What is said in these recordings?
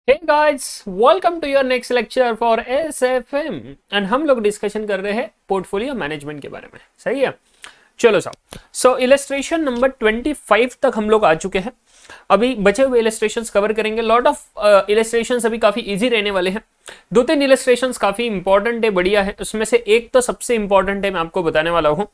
Hey guys, welcome to your next lecture for SFM and हम लोग discussion कर रहे हैं पोर्टफोलियो मैनेजमेंट के बारे में। सही है, चलो साहब। सो इलस्ट्रेशन नंबर 25 तक हम लोग आ चुके हैं। अभी बचे हुए इलस्ट्रेशंस कवर करेंगे। लॉट ऑफ इलस्ट्रेशंस अभी काफी इजी रहने वाले हैं। दो तीन इलस्ट्रेशंस काफी इंपॉर्टेंट है, बढ़िया है। उसमें से एक तो सबसे इंपॉर्टेंट है, मैं आपको बताने वाला हूँ।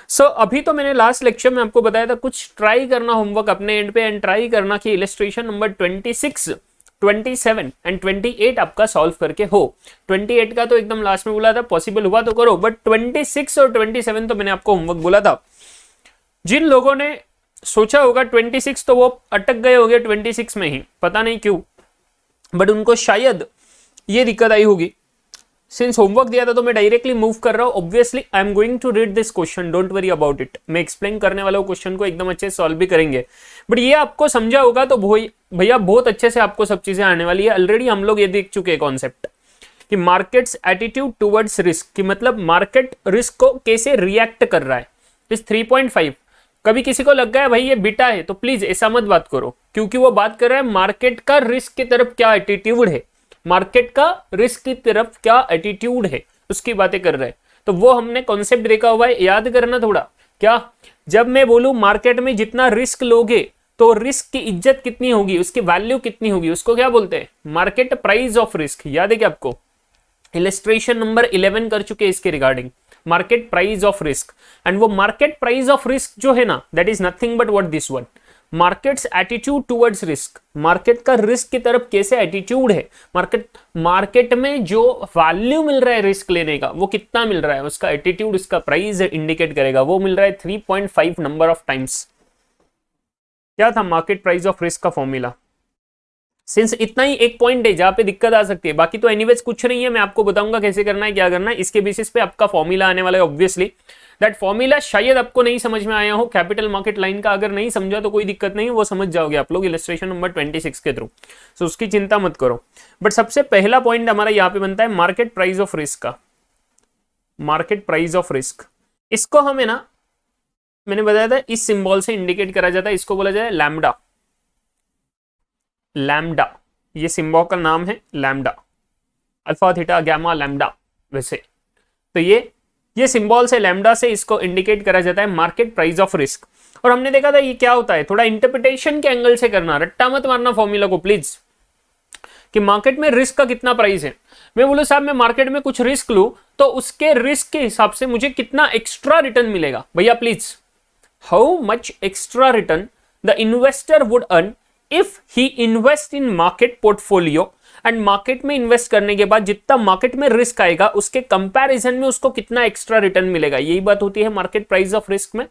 सो अभी तो मैंने लास्ट लेक्चर में आपको बताया था कुछ ट्राई करना होमवर्क अपने एंड पे एंड ट्राई करना कि इलस्ट्रेशन नंबर 26, 27 एंड 28 आपका सॉल्व करके हो। 28 का तो एकदम लास्ट में बोला था, पॉसिबल हुआ तो करो, बट 26 और 27 तो मैंने आपको होमवर्क बोला था। जिन लोगों ने सोचा होगा 26 तो वो अटक गए होंगे 26 में ही, पता नहीं क्यों, बट उनको शायद ये दिक्कत आई होगी। सिंस होमवर्क दिया था तो मैं डायरेक्टली मूव कर रहा हूं। Obviously I am going to read this question, don't worry about it. मैं एक्सप्लेन करने वाला हूं क्वेश्चन को, एकदम अच्छे से सॉल्व भी करेंगे। बट ये आपको समझा होगा तो भैया बहुत अच्छे से आपको सब चीजें आने वाली है। ऑलरेडी हम लोग ये देख चुके हैं कॉन्सेप्ट कि मार्केट्स एटीट्यूड टुवर्ड्स रिस्क, कि मतलब मार्केट रिस्क को कैसे रिएक्ट कर रहा है। इस 3.5 कभी किसी को लग गया भाई ये बीटा है, तो प्लीज ऐसा मत बात करो, क्योंकि वो बात कर रहा है मार्केट का रिस्क की तरफ क्या एटीट्यूड है, मार्केट का रिस्क की तरफ क्या एटीट्यूड है, उसकी बातें कर रहे हैं। तो वो हमने कॉन्सेप्ट देखा हुआ है, याद करना थोड़ा। क्या, जब मैं बोलूं मार्केट में जितना रिस्क लोगे तो रिस्क की इज्जत कितनी होगी, उसकी वैल्यू कितनी होगी, उसको क्या बोलते हैं? Market price of risk. याद है क्या आपको? इलस्ट्रेशन नंबर 11 कर चुके हैं इसके regarding, market price of risk. And वो मार्केट प्राइस ऑफ रिस्क जो है ना, that is nothing but what this one, markets attitude towards risk. Market का रिस्क की तरफ कैसे एटीट्यूड है, मार्केट में जो वैल्यू मिल रहा है रिस्क लेने का वो कितना मिल रहा है, उसका एटीट्यूड, उसका प्राइस इंडिकेट करेगा। वो मिल रहा है 3.5 नंबर ऑफ टाइम्स। क्या था मार्केट प्राइस ऑफ रिस्क का फॉर्मूला? सिंस इतना ही एक पॉइंट है जहां पे दिक्कत आ सकती है, बाकी तो एनीवेज कुछ नहीं है। मैं आपको बताऊंगा कैसे करना है, क्या करना है, इसके बेसिस पे आपका फॉर्मूला आने वाला है। ऑब्वियसली दैट फॉर्मूला शायद आपको नहीं समझ में आया हो कैपिटल मार्केट लाइन का। अगर नहीं समझा तो कोई दिक्कत नहीं, वो समझ जाओगे आप लोग इलस्ट्रेशन नंबर 26 के थ्रू। सो उसकी चिंता मत करो। बट सबसे पहला पॉइंट हमारा यहाँ पे बनता है मार्केट प्राइस ऑफ रिस्क का। मार्केट प्राइस ऑफ रिस्क, इसको हमें ना, मैंने बताया था इस सिंबल से इंडिकेट करा जाता है, इसको बोला जाता है लैम्डा। लैम्डा, ये सिंबल का नाम है lambda, alpha theta gamma lambda वैसे। तो ये सिंबल से लैम्डा से इसको इंडिकेट करा जाता है मार्केट प्राइस ऑफ रिस्क। और हमने देखा था ये क्या होता है, थोड़ा इंटरप्रिटेशन के एंगल से करना, रट्टा मत मारना फॉर्मूला को प्लीज, कि मार्केट में रिस्क का कितना प्राइस है। मैं बोलूं साहब मैं मार्केट में कुछ रिस्क लूं तो उसके रिस्क के हिसाब से मुझे कितना एक्स्ट्रा रिटर्न मिलेगा। भैया please, how much extra return the investor would earn if he invest in market portfolio, and market में इन्वेस्ट करने के बाद जितना मार्केट में रिस्क आएगा उसके कंपैरिजन में उसको कितना एक्स्ट्रा रिटर्न मिलेगा। यही बात होती है मार्केट प्राइस ऑफ रिस्क में,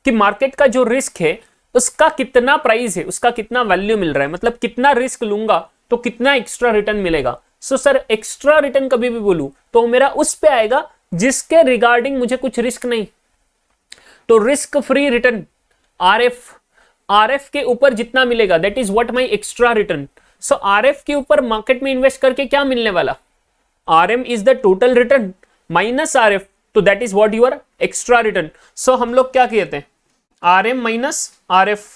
कि मार्केट का जो रिस्क है उसका कितना प्राइस है, उसका कितना वैल्यू मिल रहा है, मतलब कितना रिस्क लूंगा तो कितना एक्स्ट्रा रिटर्न मिलेगा। सो सर एक्स्ट्रा रिटर्न कभी भी बोलूं तो मेरा उस पे आएगा जिसके रिगार्डिंग मुझे कुछ रिस्क नहीं। तो रिस्क फ्री रिटर्न आरएफ के ऊपर जितना मिलेगा that is what my extra return. So RF के ऊपर मार्केट में इन्वेस्ट करके क्या मिलने वाला, RM is the total return minus RF, तो that is what your extra return. So हम लोग क्या कहते हैं, RM minus RF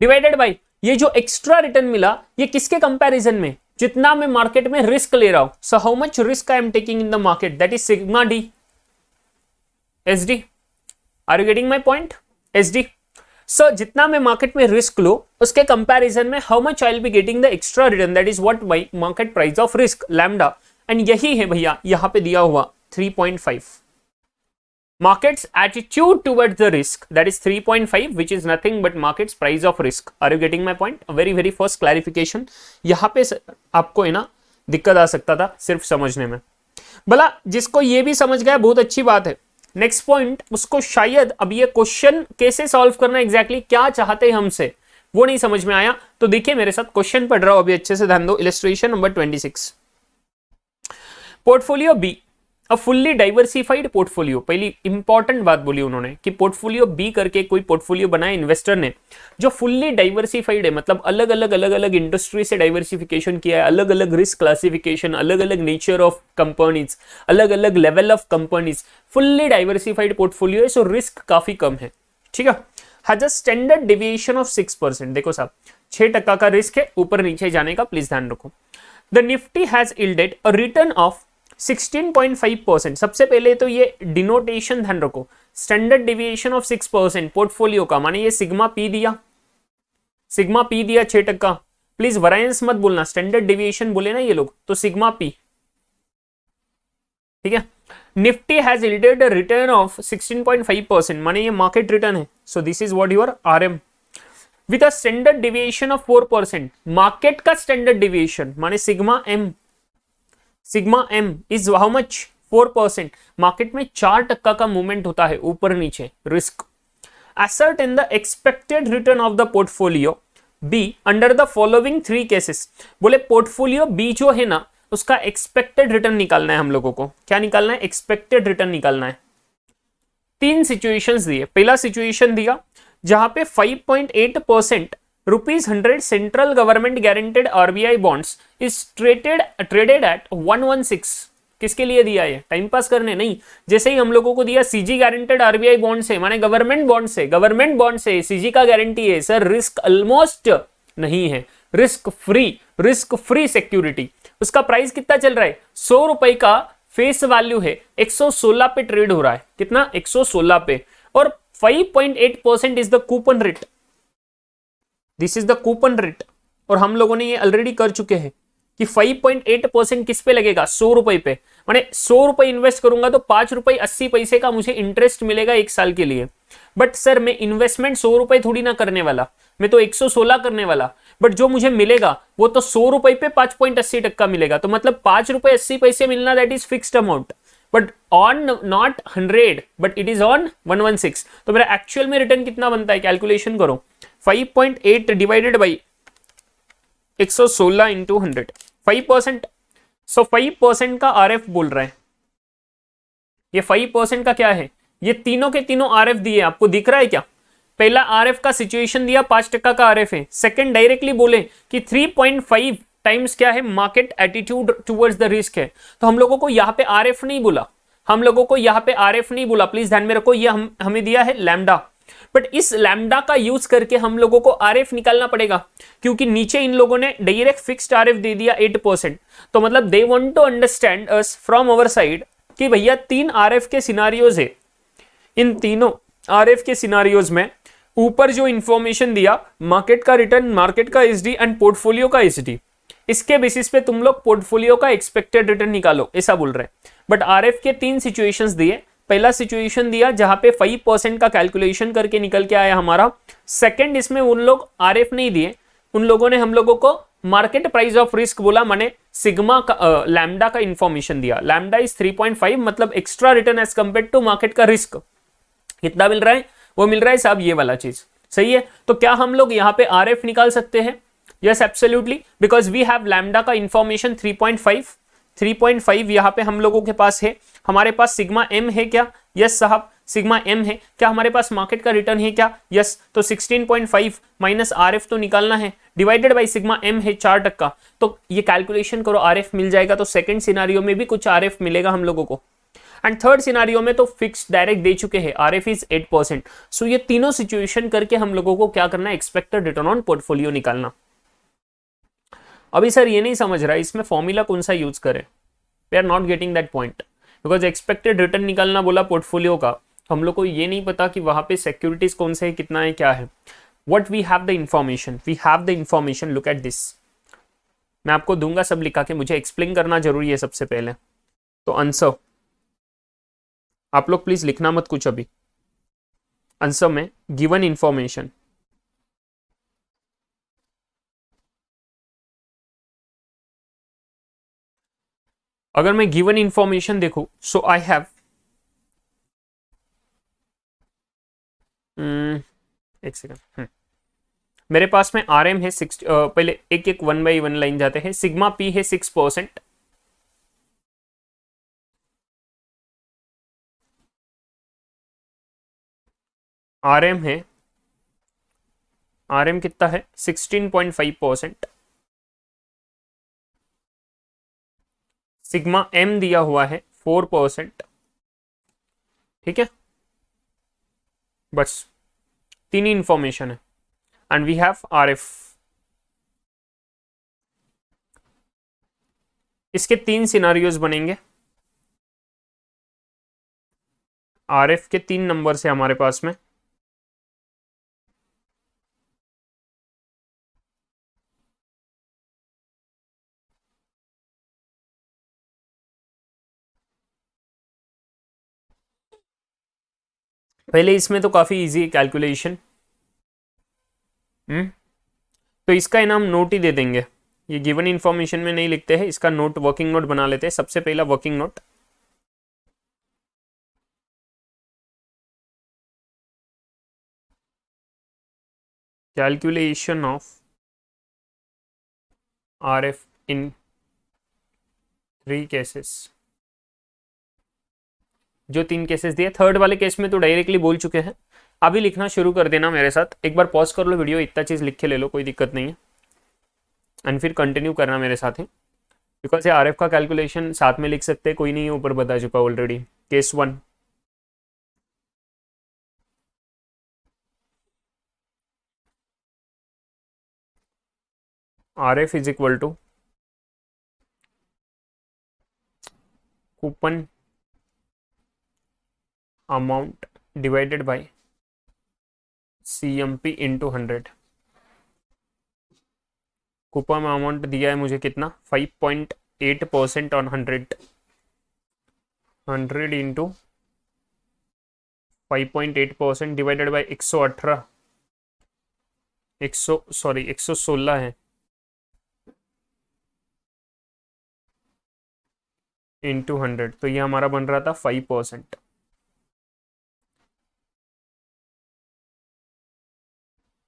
divided by ये जो एक्स्ट्रा रिटर्न मिला, ये किसके कंपैरिजन में, जितना मैं मार्केट में रिस्क ले रहा हूं। So how much risk I am taking in the market, that is sigma D S D. Are you getting my point? S D. So जितना मैं मार्केट में रिस्क लो उसके कंपैरिजन में how much I will be getting the extra return, that is what my market price of risk lambda. And यही है भैया यहां पे दिया हुआ 3.5 markets attitude towards the risk, that is 3.5 which is nothing but market's price of risk. Are you getting my point? Very first clarification. यहां पे आपको है ना दिक्कत आ सकता था सिर्फ समझने में। भला जिसको ये भी समझ गया बहुत अच्छी बात है। नेक्स्ट पॉइंट, उसको शायद अब ये क्वेश्चन कैसे सॉल्व करना, एग्जैक्टली क्या चाहते हैं हमसे वो नहीं समझ में आया। तो देखिए मेरे साथ क्वेश्चन पढ़ रहा हूं अभी, अच्छे से ध्यान दो। Illustration number 26, portfolio be a fully diversified portfolio. पहली इंपॉर्टेंट बात बोली उन्होंने कि पोर्टफोलियो बी करके कोई पोर्टफोलियो बनाया इन्वेस्टर ने जो फुल्ली डाइवर्सिफाइड है, मतलब अलग अलग इंडस्ट्री से डाइवर्सिफिकेशन किया है, अलग अलग रिस्क क्लासिफिकेशन, अलग अलग नेचर ऑफ कंपनीज, अलग अलग level of companies, fully diversified portfolio है। सो रिस्क काफी कम है, ठीक है। Has a standard deviation of 6%। देखो साहब 6% का रिस्क है ऊपर नीचे जाने का, प्लीज ध्यान रखो। The Nifty has yielded a return of 16.5%। सबसे पहले तो ये डिनोटेशन ध्यान रखो, स्टैंडर्ड डिविएशन ऑफ 6% पोर्टफोलियो का, माने ये सिग्मा पी दिया, सिग्मा पी दिया 6%। प्लीज वरायंस मत बोलना, स्टैंडर्ड डिविएशन बोले ना ये लोग तो सिग्मा पी, ठीक है। Nifty has yielded a return of 16.5%, माने ये मार्केट रिटर्न है। So this is what your RM with a standard deviation of 4%। Market का स्टैंडर्ड डिविएशन माने sigma M, sigma M is how much 4%। Market में 4% का movement होता है ऊपर नीचे risk. Assert in the expected return of the portfolio be under the following 3 cases. बोले portfolio be जो है ना उसका एक्सपेक्टेड रिटर्न निकालना है हम लोगों को। क्या निकालना है? एक्सपेक्टेड रिटर्न निकालना है। 3 सिचुएशंस दिए। पहला सिचुएशन दिया जहां पे 5.8% ₹100 central government guaranteed RBI bonds is traded at 116। किसके लिए दिया है? टाइम पास करने नहीं। जैसे ही हम लोगों को दिया सीजी गारंटेड आरबीआई बॉन्ड से, माने गवर्नमेंट बॉन्ड से, गवर्नमेंट बॉन्ड से सीजी का गारंटी है सर, रिस्क ऑलमोस्ट नहीं है, रिस्क फ्री सिक्योरिटी। उसका प्राइस कितना चल रहा है? 100 रुपए का फेस वैल्यू है, 116 पे ट्रेड हो रहा है। कितना? 116 पे। और 5.8% is the coupon rate, this is the coupon rate. और हम लोगों ने ये ऑलरेडी कर चुके हैं कि 5.8% किस पे लगेगा? 100 रुपए पे। माने 100 रुपए इन्वेस्ट करूंगा तो 5 रुपए 80 पैसे का मुझे इंटरेस्ट मिलेगा 1 साल के लिए। बट सर मैं इन्वेस्टमेंट 100 रुपए थोड़ी ना करने वाला, मैं तो 116 करने वाला। बट जो मुझे मिलेगा वो तो 100 रुपए पे 5.80% मिलेगा। तो मतलब 5 रुपए 80 पैसे मिलना, that is fixed amount, but on not 100 but it is on 116। तो मेरा एक्चुअल में रिटर्न कितना बनता है? कैलकुलेशन करो, 5.8 डिवाइडेड बाई 116 इंटू 100, 5%। सो 5% का आरएफ बोल रहा है। ये 5% का क्या है? ये तीनों के तीनों आरएफ दिए, आपको दिख रहा है क्या? पहला आरएफ का सिचुएशन दिया 5% का आरएफ है। सेकंड डायरेक्टली बोले कि 3.5 टाइम्स क्या है? Market attitude towards the risk है। तो हम लोगों को यहाँ पे आरएफ नहीं बोला, हम लोगों को यहाँ पे आरएफ नहीं बोला, प्लीज ध्यान में रखो। ये हमें दिया है लैम्डा, बट इस लैम्डा का यूज करके हम लोगों को आरएफ निकालना पड़ेगा, क्योंकि नीचे इन लोगों ने डायरेक्ट फिक्स्ड आरएफ दे दिया 8%। तो मतलब they want to understand us from our side कि भैया 3 आरएफ के सिनारियोज है। इन तीनों आरएफ के सिनारियोज में ऊपर जो इंफॉर्मेशन दिया, मार्केट का रिटर्न, मार्केट का एसडी एंड पोर्टफोलियो का एसडी, इसके बेसिस पे तुम लोग पोर्टफोलियो का एक्सपेक्टेड रिटर्न निकालो, ऐसा बोल रहे हैं। बट आरएफ के 3 सिचुएशंस दिए। पहला सिचुएशन दिया जहां पे 5% का कैलकुलेशन करके निकल के आया हमारा। सेकंड, इसमें उन लोग आरएफ नहीं दिए, उन लोगों ने हम लोगों को मार्केट प्राइस ऑफ रिस्क बोला, माने सिग्मा का लैम्डा का इंफॉर्मेशन दिया। लैम्डा इज 3.5, मतलब extra return as compare to market का रिस्क कितना मिल रहा है? वो मिल रहा है साहब ये वाला चीज, सही है। तो क्या हम लोग यहाँ पे आरएफ निकाल सकते हैं? Yes absolutely, because we have lambda का इंफॉर्मेशन 3.5 यहाँ पे हम लोगों के पास है। हमारे पास सिग्मा एम है क्या? यस साहब सिग्मा एम है। क्या हमारे पास मार्केट का रिटर्न है क्या? यस। तो 16.5 माइनस आरएफ तो निकालना है, डिवाइडेड बाई सिग्मा एम है 4%। तो ये कैलकुलेशन करो, आरएफ मिल जाएगा। तो सेकंड सिनारियो में भी कुछ आरएफ मिलेगा हम लोगों को, एंड थर्ड सिनारियो में तो फिक्स डायरेक्ट दे चुके हैं, आरएफ इज 8%। सो ये तीनों सिचुएशन करके हम लोगों को क्या करना है? एक्सपेक्टेड रिटर्न ऑन पोर्टफोलियो निकालना। अभी सर ये नहीं समझ रहा इसमें फॉर्मूला कौन सा यूज करें, we are not getting that point. Because expected return निकालना बोला पोर्टफोलियो का, तो हम लोग को ये नहीं पता कि वहां पे सिक्योरिटीज कौन से है, कितना है, क्या है। What we have the information, we have the information, look at this. मैं आपको दूंगा सब लिखा के, मुझे एक्सप्लेन करना जरूरी है सबसे पहले। तो आंसर आप लोग प्लीज लिखना मत कुछ अभी। आंसर में गिवन इंफॉर्मेशन, अगर मैं गिवन इंफॉर्मेशन देखूं, सो आई हैव एक सेकंड, मेरे पास में आर एम है 6, पहले एक एक 1 बाई 1 लाइन जाते हैं। सिग्मा पी है 6%, आर एम है, आर एम कितना है? 16.5%। सिग्मा एम दिया हुआ है 4%, ठीक है। बस तीन ही इंफॉर्मेशन है एंड वी हैव आरएफ। इसके तीन सिनारियोज बनेंगे, आरएफ के तीन नंबर से हमारे पास में। पहले इसमें तो काफी इजी कैलकुलेशन, तो इसका इनाम नोट ही दे देंगे। ये गिवन इंफॉर्मेशन में नहीं लिखते हैं, इसका नोट वर्किंग नोट बना लेते हैं। सबसे पहला working note, calculation of RF in 3 cases. जो 3 केसेस दिए, थर्ड वाले केस में तो डायरेक्टली बोल चुके हैं। अभी लिखना शुरू कर देना मेरे साथ, एक बार पॉज कर लो वीडियो, इतना चीज लिख के ले लो, कोई दिक्कत नहीं है, एंड फिर कंटिन्यू करना मेरे साथ ही, बिकॉज ये आरएफ का कैलकुलेशन साथ में लिख सकते हैं, कोई नहीं है, ऊपर बता चुका already. Case 1, RF is equal to coupon amount divided by CMP into 100। Coupon amount दिया है मुझे कितना, 5.8% ऑन 100, 100 इंटू 5.8% डिवाइडेड बाय 118, 116 है, इंटू 100, तो ये हमारा बन रहा था 5%।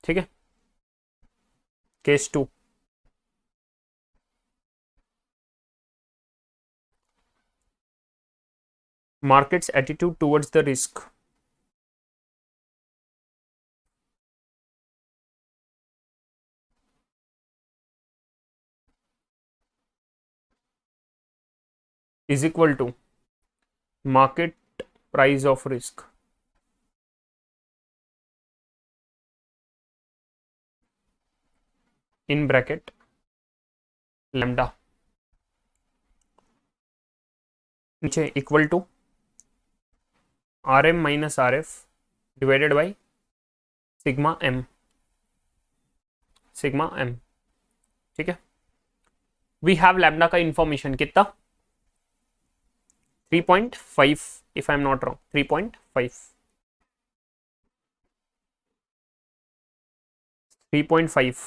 ठीक है। Case 2, market's attitude towards the risk is equal to market price of risk in bracket lambda, नीचे equal to RM minus RF divided by sigma M, sigma M। ठीक है, वी हैव लैम्डा का इंफॉर्मेशन कितना, 3.5 if I am not wrong, 3.5, 3.5।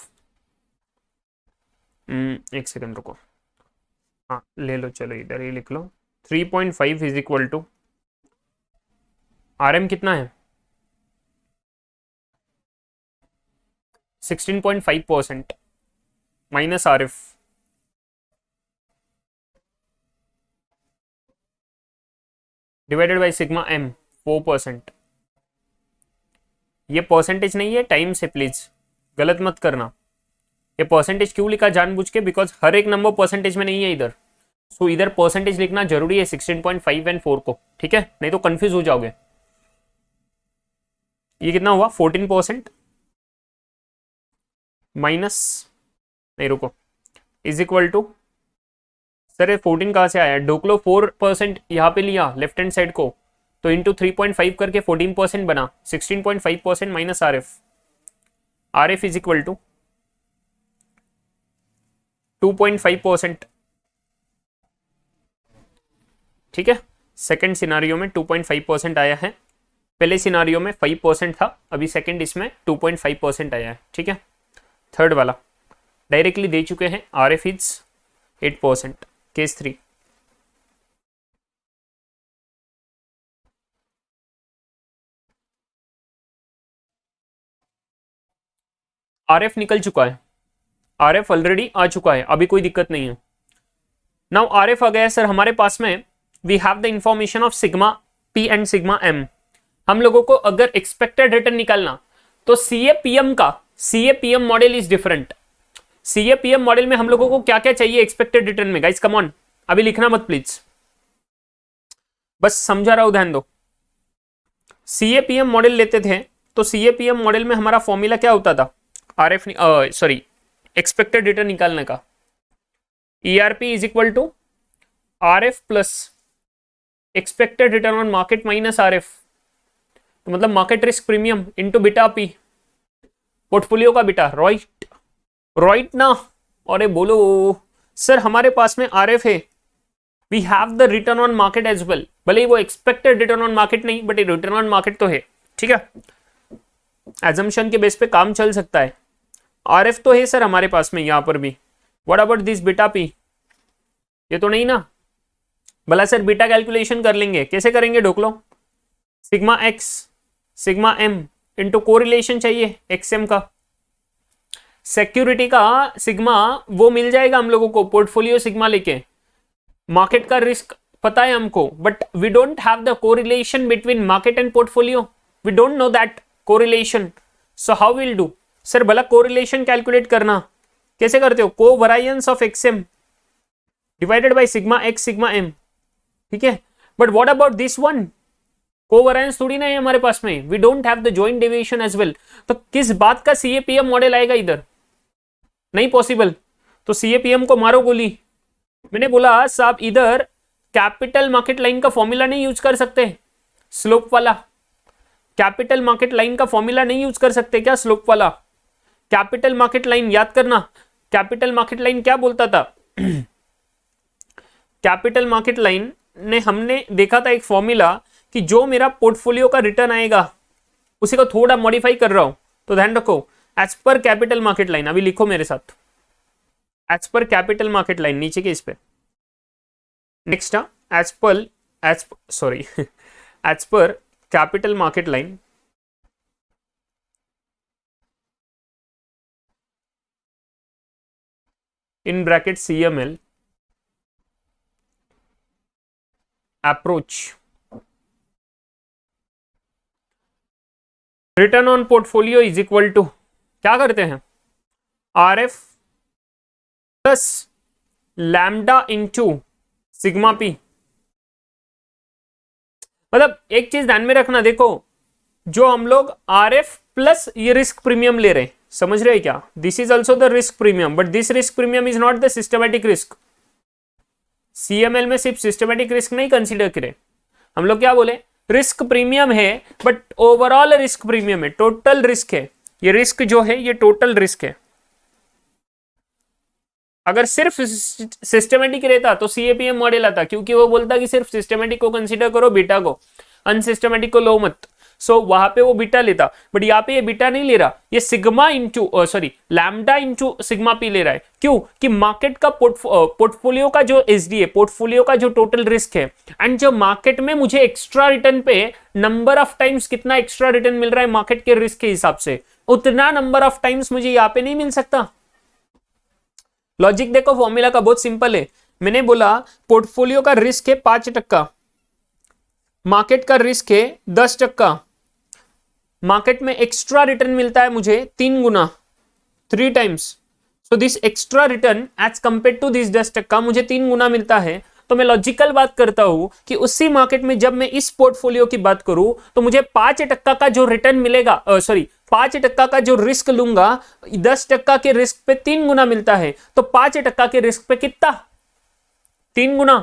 एक second रुको, हाँ ले लो, चलो इधर ही लिख लो। 3.5 इज इक्वल टू RM कितना है, 16.5% minus RF divided by sigma M 4%। ये परसेंटेज नहीं है, टाइम से प्लीज गलत मत करना। ये परसेंटेज क्यों लिखा जानबूझ के, बिकॉज हर एक नंबर परसेंटेज में नहीं है इधर, सो इधर परसेंटेज लिखना जरूरी है 16.5 एंड 4 को, ठीक है, नहीं तो कंफ्यूज हो जाओगे। ये कितना हुआ, 14% माइनस, नहीं रुको, इज इक्वल टू, सर ये 14 कहाँ से आया, ढोकलो 4% यहाँ पे लिया लेफ्ट हैंड साइड को, तो इंटू 3.5 करके 14% बना, 16.5% minus RF, RF is equal to 2.5%। ठीक है, सेकेंड सिनारियो में 2.5% आया है, पहले सिनारियो में 5% था, अभी सेकेंड इसमें 2.5% आया है। ठीक है, थर्ड वाला डायरेक्टली दे चुके हैं, RF इज 8%। केस 3, RF निकल चुका है, RF ऑलरेडी आ चुका है, अभी कोई दिक्कत नहीं है। नाउ RF आ गया सर हमारे पास में, we have the information of sigma P and sigma M। हम लोगों को अगर एक्सपेक्टेड रिटर्न निकालना तो CAPM model is different. CAPM model में हम लोगों को क्या क्या चाहिए एक्सपेक्टेड रिटर्न में, गाइस कम ऑन, अभी लिखना मत प्लीज, बस समझा रहा हूं, ध्यान दो। CAPM मॉडल लेते थे तो CAPM मॉडल में हमारा फॉर्मूला क्या होता था, RF सॉरी एक्सपेक्टेड रिटर्न निकालने का, ERP is equal to RF plus expected return on market minus RF, तो मतलब market risk premium into beta P, portfolio का बीटा, राइट ना। अरे बोलो सर हमारे पास में RF है, we have the return on market as well, भले ही वो एक्सपेक्टेड रिटर्न ऑन मार्केट नहीं बट रिटर्न ऑन मार्केट तो है, ठीक है, एजम्पशन के बेस पे काम चल सकता है। RF तो है सर हमारे पास में यहाँ पर भी, what about this beta P, ये तो नहीं ना, भला सर बीटा कैलकुलेशन कर लेंगे, कैसे करेंगे ढोक लो, sigma X sigma M into correlation चाहिए XM का, सिक्योरिटी का सिग्मा वो मिल जाएगा हम लोगों को पोर्टफोलियो सिग्मा लेके, मार्केट का रिस्क पता है हमको but we don't have the correlation between market and portfolio, we don't know that correlation, so how will do sir, भला कोरिलेशन कैलकुलेट करना कैसे करते हो, covariance of XM divided by sigma X sigma M, ठीक है, but what about this one, covariance थोड़ी ना है हमारे पास में, we don't have the joint deviation as well, तो किस बात का CAPM मॉडल आएगा इधर, नहीं पॉसिबल, तो CAPM को मारो गोली। मैंने बोला साहब इधर कैपिटल मार्केट लाइन का फॉर्मूला नहीं यूज कर सकते, स्लोप वाला, कैपिटल मार्केट लाइन का फॉर्मूला नहीं यूज कर सकते क्या, स्लोप वाला, कैपिटल मार्केट लाइन याद करना, कैपिटल मार्केट लाइन क्या बोलता था कैपिटल मार्केट लाइन ने हमने देखा था एक फॉर्मूला कि जो मेरा पोर्टफोलियो का रिटर्न आएगा उसी को थोड़ा मॉडिफाई कर रहा हूं, तो ध्यान रखो as per capital market line, अभी लिखो मेरे साथ, as per capital market line नीचे के इस पे, next as per capital market line in bracket CML approach return on portfolio is equal to क्या करते हैं, RF plus lambda into sigma P, मतलब एक चीज ध्यान में रखना, देखो जो हम लोग RF प्लस ये रिस्क प्रीमियम ले रहे हैं, समझ रहे हैं क्या, this is also the risk premium but this risk premium is not the systematic risk, CML में सिर्फ सिस्टमैटिक रिस्क नहीं कंसीडर करें, हम लोग क्या बोले, रिस्क प्रीमियम है बट ओवरऑल रिस्क प्रीमियम है, टोटल रिस्क है, ये रिस्क जो है ये टोटल रिस्क है, अगर सिर्फ सिस्टमैटिक रहता तो CAPM मॉडल आता, क्योंकि वो बोलता कि सिर्फ सिस्टमैटिक को कंसीडर करो, बीटा को, अनसिस्टमैटिक को लो मत, सो वहां पे वो बीटा लेता, बट यहाँ पे ये बीटा नहीं ले रहा, ये sigma into lambda into sigma P ले रहा है, क्यों कि मार्केट का पोर्टफोलियो का जो SD है, पोर्टफोलियो का जो टोटल रिस्क है, एंड जो मार्केट में मुझे एक्स्ट्रा रिटर्न पे नंबर ऑफ टाइम्स कितना एक्स्ट्रा रिटर्न मिल रहा है मार्केट के रिस्क के हिसाब से, उतना नंबर ऑफ टाइम्स मुझे यहाँ पे नहीं मिल सकता। लॉजिक देखो फॉर्मूला का बहुत सिंपल है, मैंने बोला पोर्टफोलियो का रिस्क है 5%, मार्केट का रिस्क है 10%, मार्केट में एक्स्ट्रा रिटर्न मिलता है मुझे 3 गुना 3 times, so this extra return as compare to this 10% मुझे 3 गुना मिलता है, तो मैं लॉजिकल बात करता हूं कि उसी मार्केट में जब मैं इस पोर्टफोलियो की बात करूं तो मुझे 5% का जो रिटर्न मिलेगा, 5% का जो रिस्क लूंगा 10% के रिस्क पे 3 गुना मिलता है, तो 5% के रिस्क पे कितना, 3 गुना।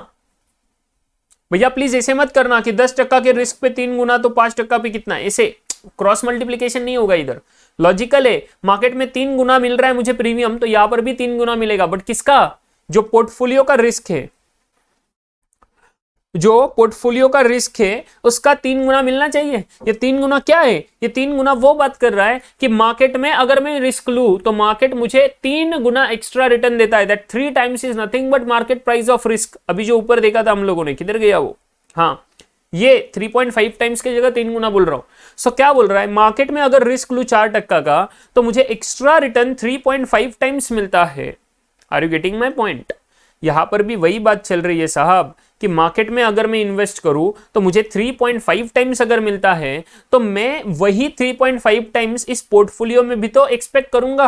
भैया प्लीज ऐसे मत करना कि 10% के रिस्क पे 3 गुना तो 5% पे कितना, ऐसे क्रॉस मल्टीप्लीकेशन नहीं होगा इधर, लॉजिकल है, मार्केट में 3 गुना मिल रहा है मुझे प्रीमियम, तो यहां पर भी 3 गुना मिलेगा, बट किसका, जो पोर्टफोलियो का रिस्क है, जो पोर्टफोलियो का रिस्क है उसका 3 गुना मिलना चाहिए। ये 3 गुना क्या है, ये 3 गुना वो बात कर रहा है कि मार्केट में अगर मैं रिस्क लूं तो मार्केट मुझे 3 गुना एक्स्ट्रा रिटर्न देता है, that 3 times is nothing but market price of risk. अभी जो ऊपर देखा था हम लोगों ने, किधर गया वो, हाँ ये 3.5 टाइम्स की जगह 3 गुना बोल रहा हूं। सो क्या बोल रहा है, मार्केट में अगर रिस्क लूं 4% का तो मुझे एक्स्ट्रा रिटर्न 3.5 टाइम्स मिलता है। Are you getting my point? यहां पर भी वही बात चल रही है साहब कि मार्केट में अगर मैं इन्वेस्ट करूं तो मुझे 3.5 टाइम्स अगर मिलता है तो मैं वही 3.5 टाइम्स इस पोर्टफोलियो में भी तो एक्सपेक्ट करूंगा,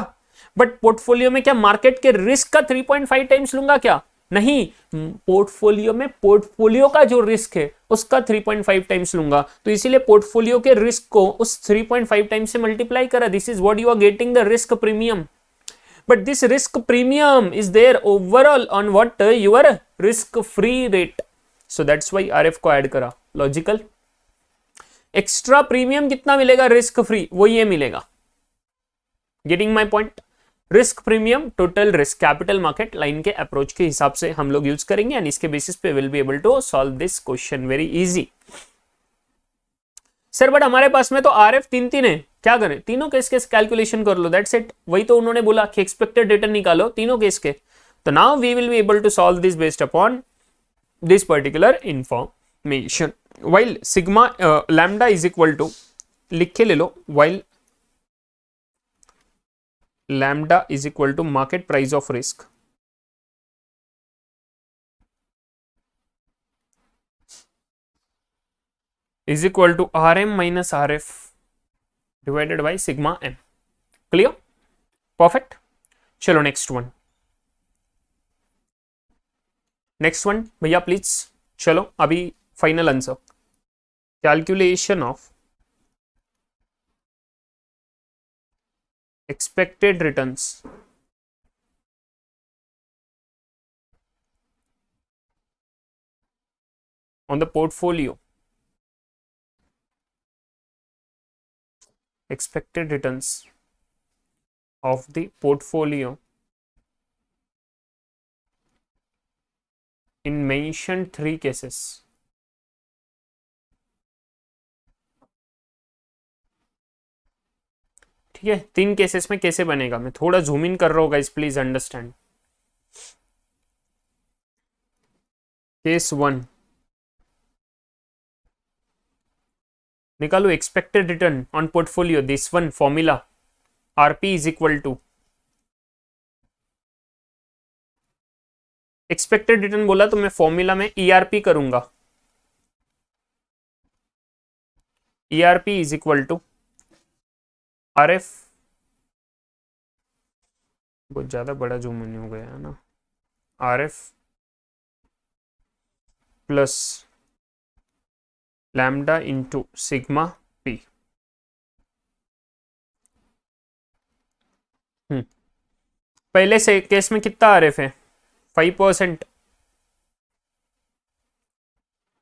बट पोर्टफोलियो में क्या मार्केट के रिस्क का 3.5 टाइम्स लूंगा क्या? नहीं, पोर्टफोलियो में पोर्टफोलियो का जो रिस्क है उसका 3.5 टाइम्स लूंगा, तो इसीलिए पोर्टफोलियो के रिस्क को उस 3.5 टाइम्स से मल्टीप्लाई करा. This is what you are getting the risk premium. But this risk premium is there overall on what your risk free rate. So that's why RF को add करा. Logical. Extra premium कितना मिलेगा risk free, वो ये मिलेगा. Getting my point. Risk premium total risk capital market line के approach के हिसाब से हम लोग यूज करेंगे एंड इसके बेसिस पे will be able to solve this question very easy. Sir but हमारे पास में तो RF तीन है, क्या करें? तीनों केस के कैलकुलेशन कर लो, दैट्स इट. वही तो उन्होंने बोला कि एक्सपेक्टेड रिटर्न निकालो तीनों केस के. तो now we will be able to solve this based upon this particular information. While sigma lambda is equal to, लिख के ले लो, while lambda is equal to market price of risk is equal to RM minus RF divided by sigma M. Clear? Perfect. चलो next one. Next one भैया please. चलो अभी final answer. Calculation of expected returns on the portfolio. Expected returns of the portfolio in mentioned 3 cases. ठीक है, 3 cases में कैसे बनेगा, मैं थोड़ा जूम इन कर रहा हूँ गाइस, प्लीज अंडरस्टैंड. केस 1 निकालो expected return on portfolio. This one formula RP is equal to expected return बोला तो मैं फॉर्मूला में ERP करूंगा. ERP is equal to RF, बहुत ज्यादा बड़ा जूम इन हो गया है ना, RF plus lambda into sigma P. पहले से केस में कितना RF है? 5%.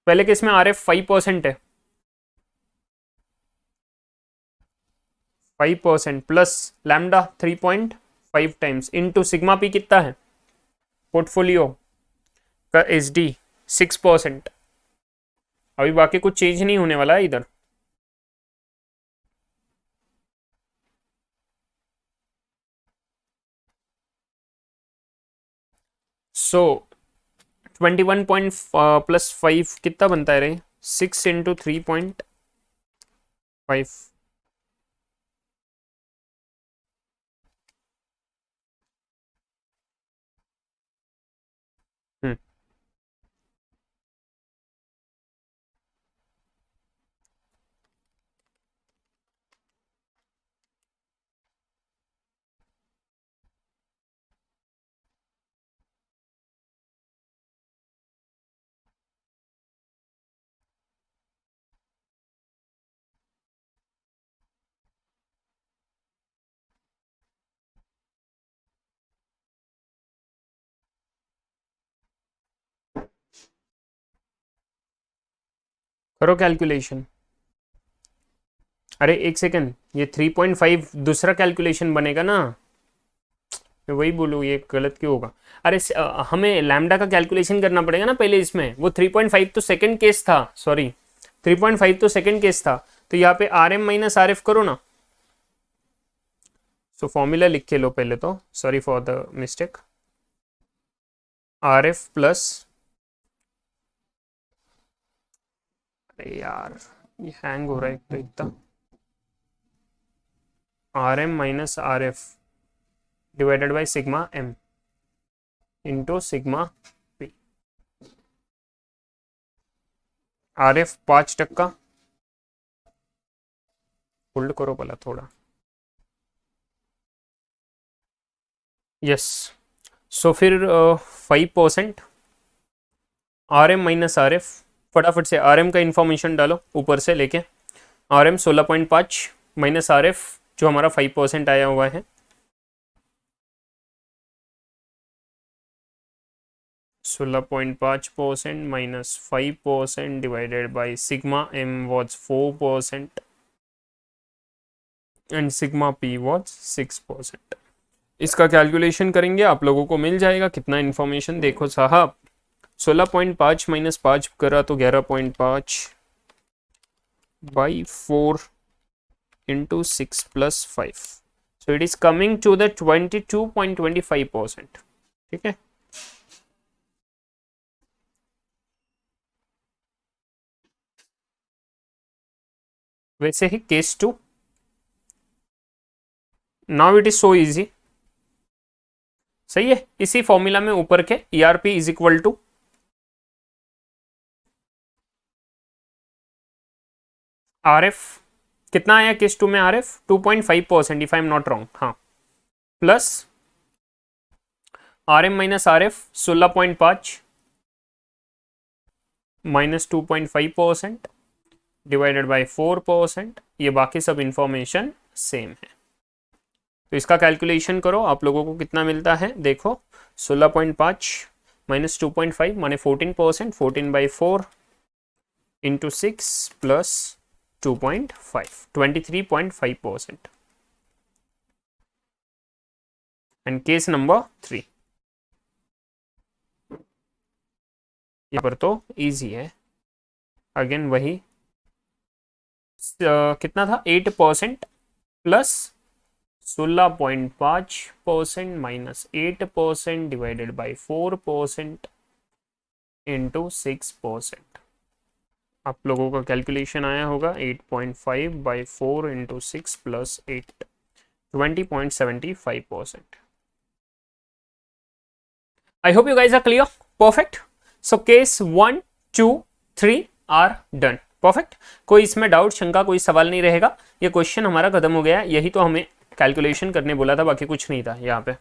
पहले केस में RF 5% है. 5% plus lambda 3.5 times into sigma P कितना है पोर्टफोलियो का? SD 6%. अभी बाकी कुछ चेंज नहीं होने वाला है इधर. सो 21 पॉइंट प्लस 5 कितना बनता है रे? 6 इंटू 3.5. करो कैलकुलेशन. अरे एक सेकंड, ये 3.5 दूसरा कैलकुलेशन बनेगा ना, मैं वही बोलूँ ये गलत क्यों होगा? अरे हमें लैम्डा का कैलकुलेशन करना पड़ेगा ना पहले इसमें. वो 3.5 तो सेकंड केस था, सॉरी 3.5 तो सेकंड केस था, तो यहाँ पे RM माइनस RF करो ना. सो फॉर्मूला लिख के लो पहले तो, sorry for the mistake. RF plus, अरे यार ये हैंग हो रहा है तो इतना, RM minus RF divided by sigma M into sigma P. RF 5%. Hold करो भला थोड़ा. यस. सो फिर 5% RM माइनस RF, फटाफट से RM का इंफॉर्मेशन डालो ऊपर से लेके। RM 16.5 माइनस RF जो हमारा 5% आया हुआ है, 16.5% minus 5% divided by sigma M was 4% and sigma P was 6%। इसका कैलकुलेशन करेंगे, आप लोगों को मिल जाएगा कितना इन्फॉर्मेशन। देखो साहब, 16.5 माइनस 5 करा तो 11.5 by 4 into 6 plus 5, so it is coming to the 22.25%। ठीक है, वैसे ही case 2, now it is so easy. सही है, इसी फॉर्मूला में ऊपर के ERP is equal to RF, कितना आया केस 2 में RF 2.5% if I am not wrong, हाँ, plus RM minus RF 16.5 minus 2.5% divided by 4%, ये बाकी सब इंफॉर्मेशन सेम है। तो इसका कैलकुलेशन करो, आप लोगों को कितना मिलता है। देखो 16.5 माइनस 2.5 माने 14%, 14 by 4 into 6 plus 2.5, 23.5%। And case number 3, यहाँ पर तो इजी है, अगेन वही कितना था 8% plus 16.5% minus 8% divided by 4% into 6%। आप लोगों का कैलकुलेशन आया होगा 8.5 by 4 into 6 plus 8, 20.75%। I hope you guys are clear, perfect. So case 1, 2, 3 are done, perfect. कोई इसमें डाउट, शंका, कोई सवाल नहीं रहेगा। ये क्वेश्चन हमारा खत्म हो गया है, यही तो हमें कैलकुलेशन करने बोला था, बाकी कुछ नहीं था यहाँ पे।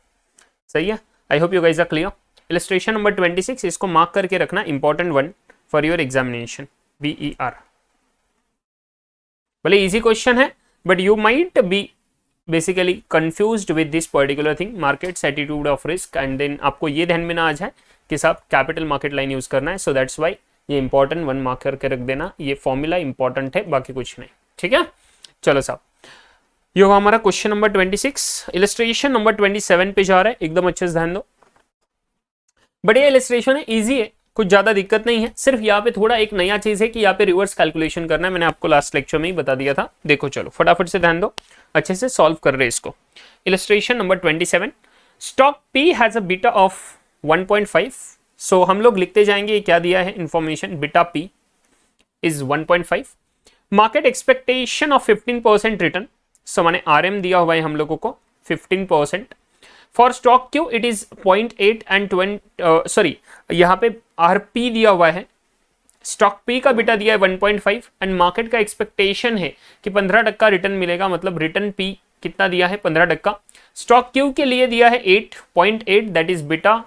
सही है, I hope you guys are clear. Illustration number 26, इसको मार्क करके रखना, important one for your examination, VER। भले इजी क्वेश्चन है, but you might be basically confused with this particular thing, market's attitude of risk, and then आपको ये ध्यान में ना आ जाए कि साहब कैपिटल मार्केट लाइन यूज करना है। सो दैट्स वाई ये इंपॉर्टेंट वन मार्क करके रख देना, ये फॉर्मूला इंपॉर्टेंट है, बाकी कुछ नहीं। ठीक है, चलो साहब, ये हुआ हमारा क्वेश्चन नंबर 26। इलस्ट्रेशन नंबर 27 पे जा रहा है, एकदम अच्छे से ध्यान दो। बढ़िया इलस्ट्रेशन है, इजी है, कुछ ज्यादा दिक्कत नहीं है। सिर्फ यहाँ पे थोड़ा एक नया चीज है कि यहाँ पे रिवर्स कैलकुलेशन करना है, मैंने आपको लास्ट लेक्चर में ही बता दिया था। देखो चलो फटाफट से ध्यान दो, अच्छे से सॉल्व कर रहे इसको। Illustration number 27, stock P has a beta of 1.5। So हम लोग लिखते जाएंगे, ये क्या दिया है information, beta P is 1.5, market expectation of 15% return, so माने RM दिया हुआ है हम लोगों को 15%। For stock Q it is 0.8 and 20, sorry यहाँ पे RP दिया हुआ है, स्टॉक P का बीटा दिया है 1.5 एंड मार्केट का एक्सपेक्टेशन है कि 15% रिटर्न मिलेगा, मतलब रिटर्न P कितना दिया है 15%। स्टॉक Q के लिए दिया है 8.8 that is beta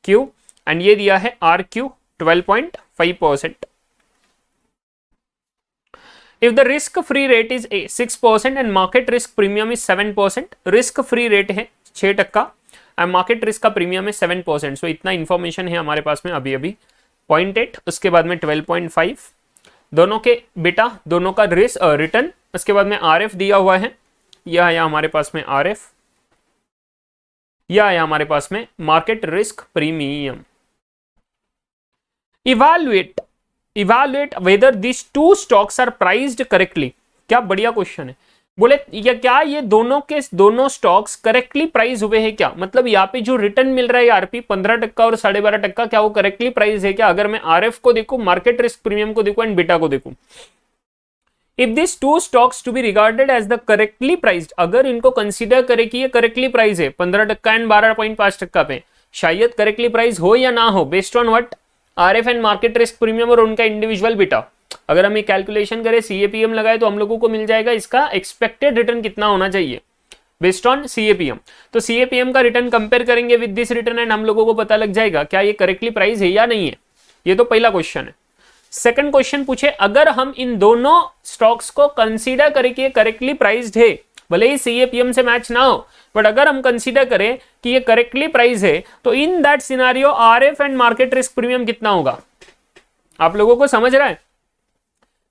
Q, and ये दिया है RQ 12.5%। If the risk free rate is 6% and market risk premium is 7%, risk free rate है 6% and market risk का प्रीमियम है 7%। सो इतना इंफॉर्मेशन है हमारे पास में अभी अभी। 0.8 उसके बाद में 12.5, दोनों के बेटा, दोनों का रिटर्न, उसके बाद में RF दिया हुआ है, यह आया हमारे पास में RF, यह आया हमारे पास में market risk premium. Evaluate whether this two stocks are priced correctly. क्या बढ़िया क्वेश्चन है। बोले या क्या ये दोनों के दोनों स्टॉक्स करेक्टली प्राइस हुए हैं क्या, मतलब यहाँ पे जो रिटर्न मिल रहा है RP 15% और 12.5%, क्या वो करेक्टली प्राइस है क्या। अगर मैं RF को देखूं, मार्केट रिस्क प्रीमियम को देखूं एंड बीटा को देखूं, if this two stocks to be regarded as the correctly priced, अगर इनको कंसीडर करे कि ये करेक्टली प्राइस है 15% एंड 12.5% पे, शायद करेक्टली प्राइस हो या ना हो, based on what, RF and market risk premium और उनका इंडिविजुअल बीटा। अगर हम ये कैलकुलेशन करें, CAPM लगाए, तो हम लोगों को मिल जाएगा इसका एक्सपेक्टेड रिटर्न कितना होना चाहिए। Based on CAPM. तो सीएपीएम का रिटर्न कंपेयर करेंगे विद दिस रिटर्न एंड हम लोगों को पता लग जाएगा क्या ये करेक्टली प्राइस है या नहीं है। ये तो पहला क्वेश्चन है। सेकंड क्वेश्चन पूछे अगर हम इन दोनों स्टॉक्स को कंसीडर करें कि ये करेक्टली प्राइस्ड है, भले ही सीएपीएम से मैच ना हो, बट अगर हम कंसीडर करें कि ये करेक्टली प्राइस है, तो इन that scenario RF and market risk premium कितना होगा? आप लोगों को समझ रहा है?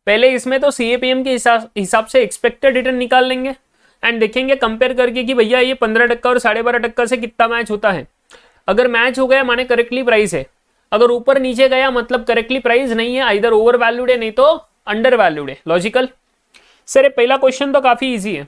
पहले इसमें तो सीएपीएम के हिसाब से एक्सपेक्टेड रिटर्न निकाल लेंगे एंड देखेंगे कंपेयर करके कि भैया ये 15% और 12.5% से कितना मैच होता है। अगर मैच हो गया माने करेक्टली प्राइस है, अगर ऊपर नीचे गया मतलब करेक्टली प्राइस नहीं है, इधर ओवर वैल्यूड है नहीं तो अंडर वैल्यूड है। लॉजिकल? सर ये पहला क्वेश्चन तो काफी इजी है।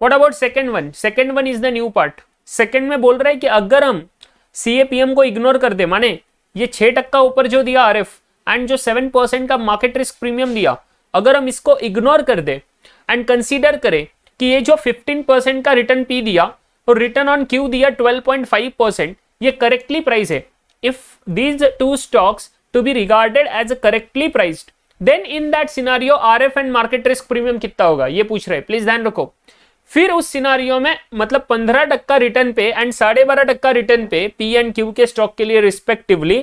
What about second one? Second one is the new part. Second में बोल रहा है कि अगर हम सीएपीएम को इग्नोर कर दे, माने ये 6% ऊपर जो दिया आरएफ एंड जो 7% का मार्केट रिस्क प्रीमियम दिया, अगर हम इसको इग्नोर कर दे एंड कंसीडर करें कि ये जो 15% का रिटर्न पी दिया और रिटर्न ऑन क्यू दिया 12.5%, ये करेक्टली प्राइस है। If these two stocks to be regarded as correctly priced, then in that scenario RF and market risk premium कितना होगा, ये पूछ रहे हैं। प्लीज ध्यान रखो। फिर उस सिनारियो में मतलब 15% रिटर्न पे एंड 12.5% रिटर्न पे पी एंड क्यू के स्टॉक के लिए रिस्पेक्टिवली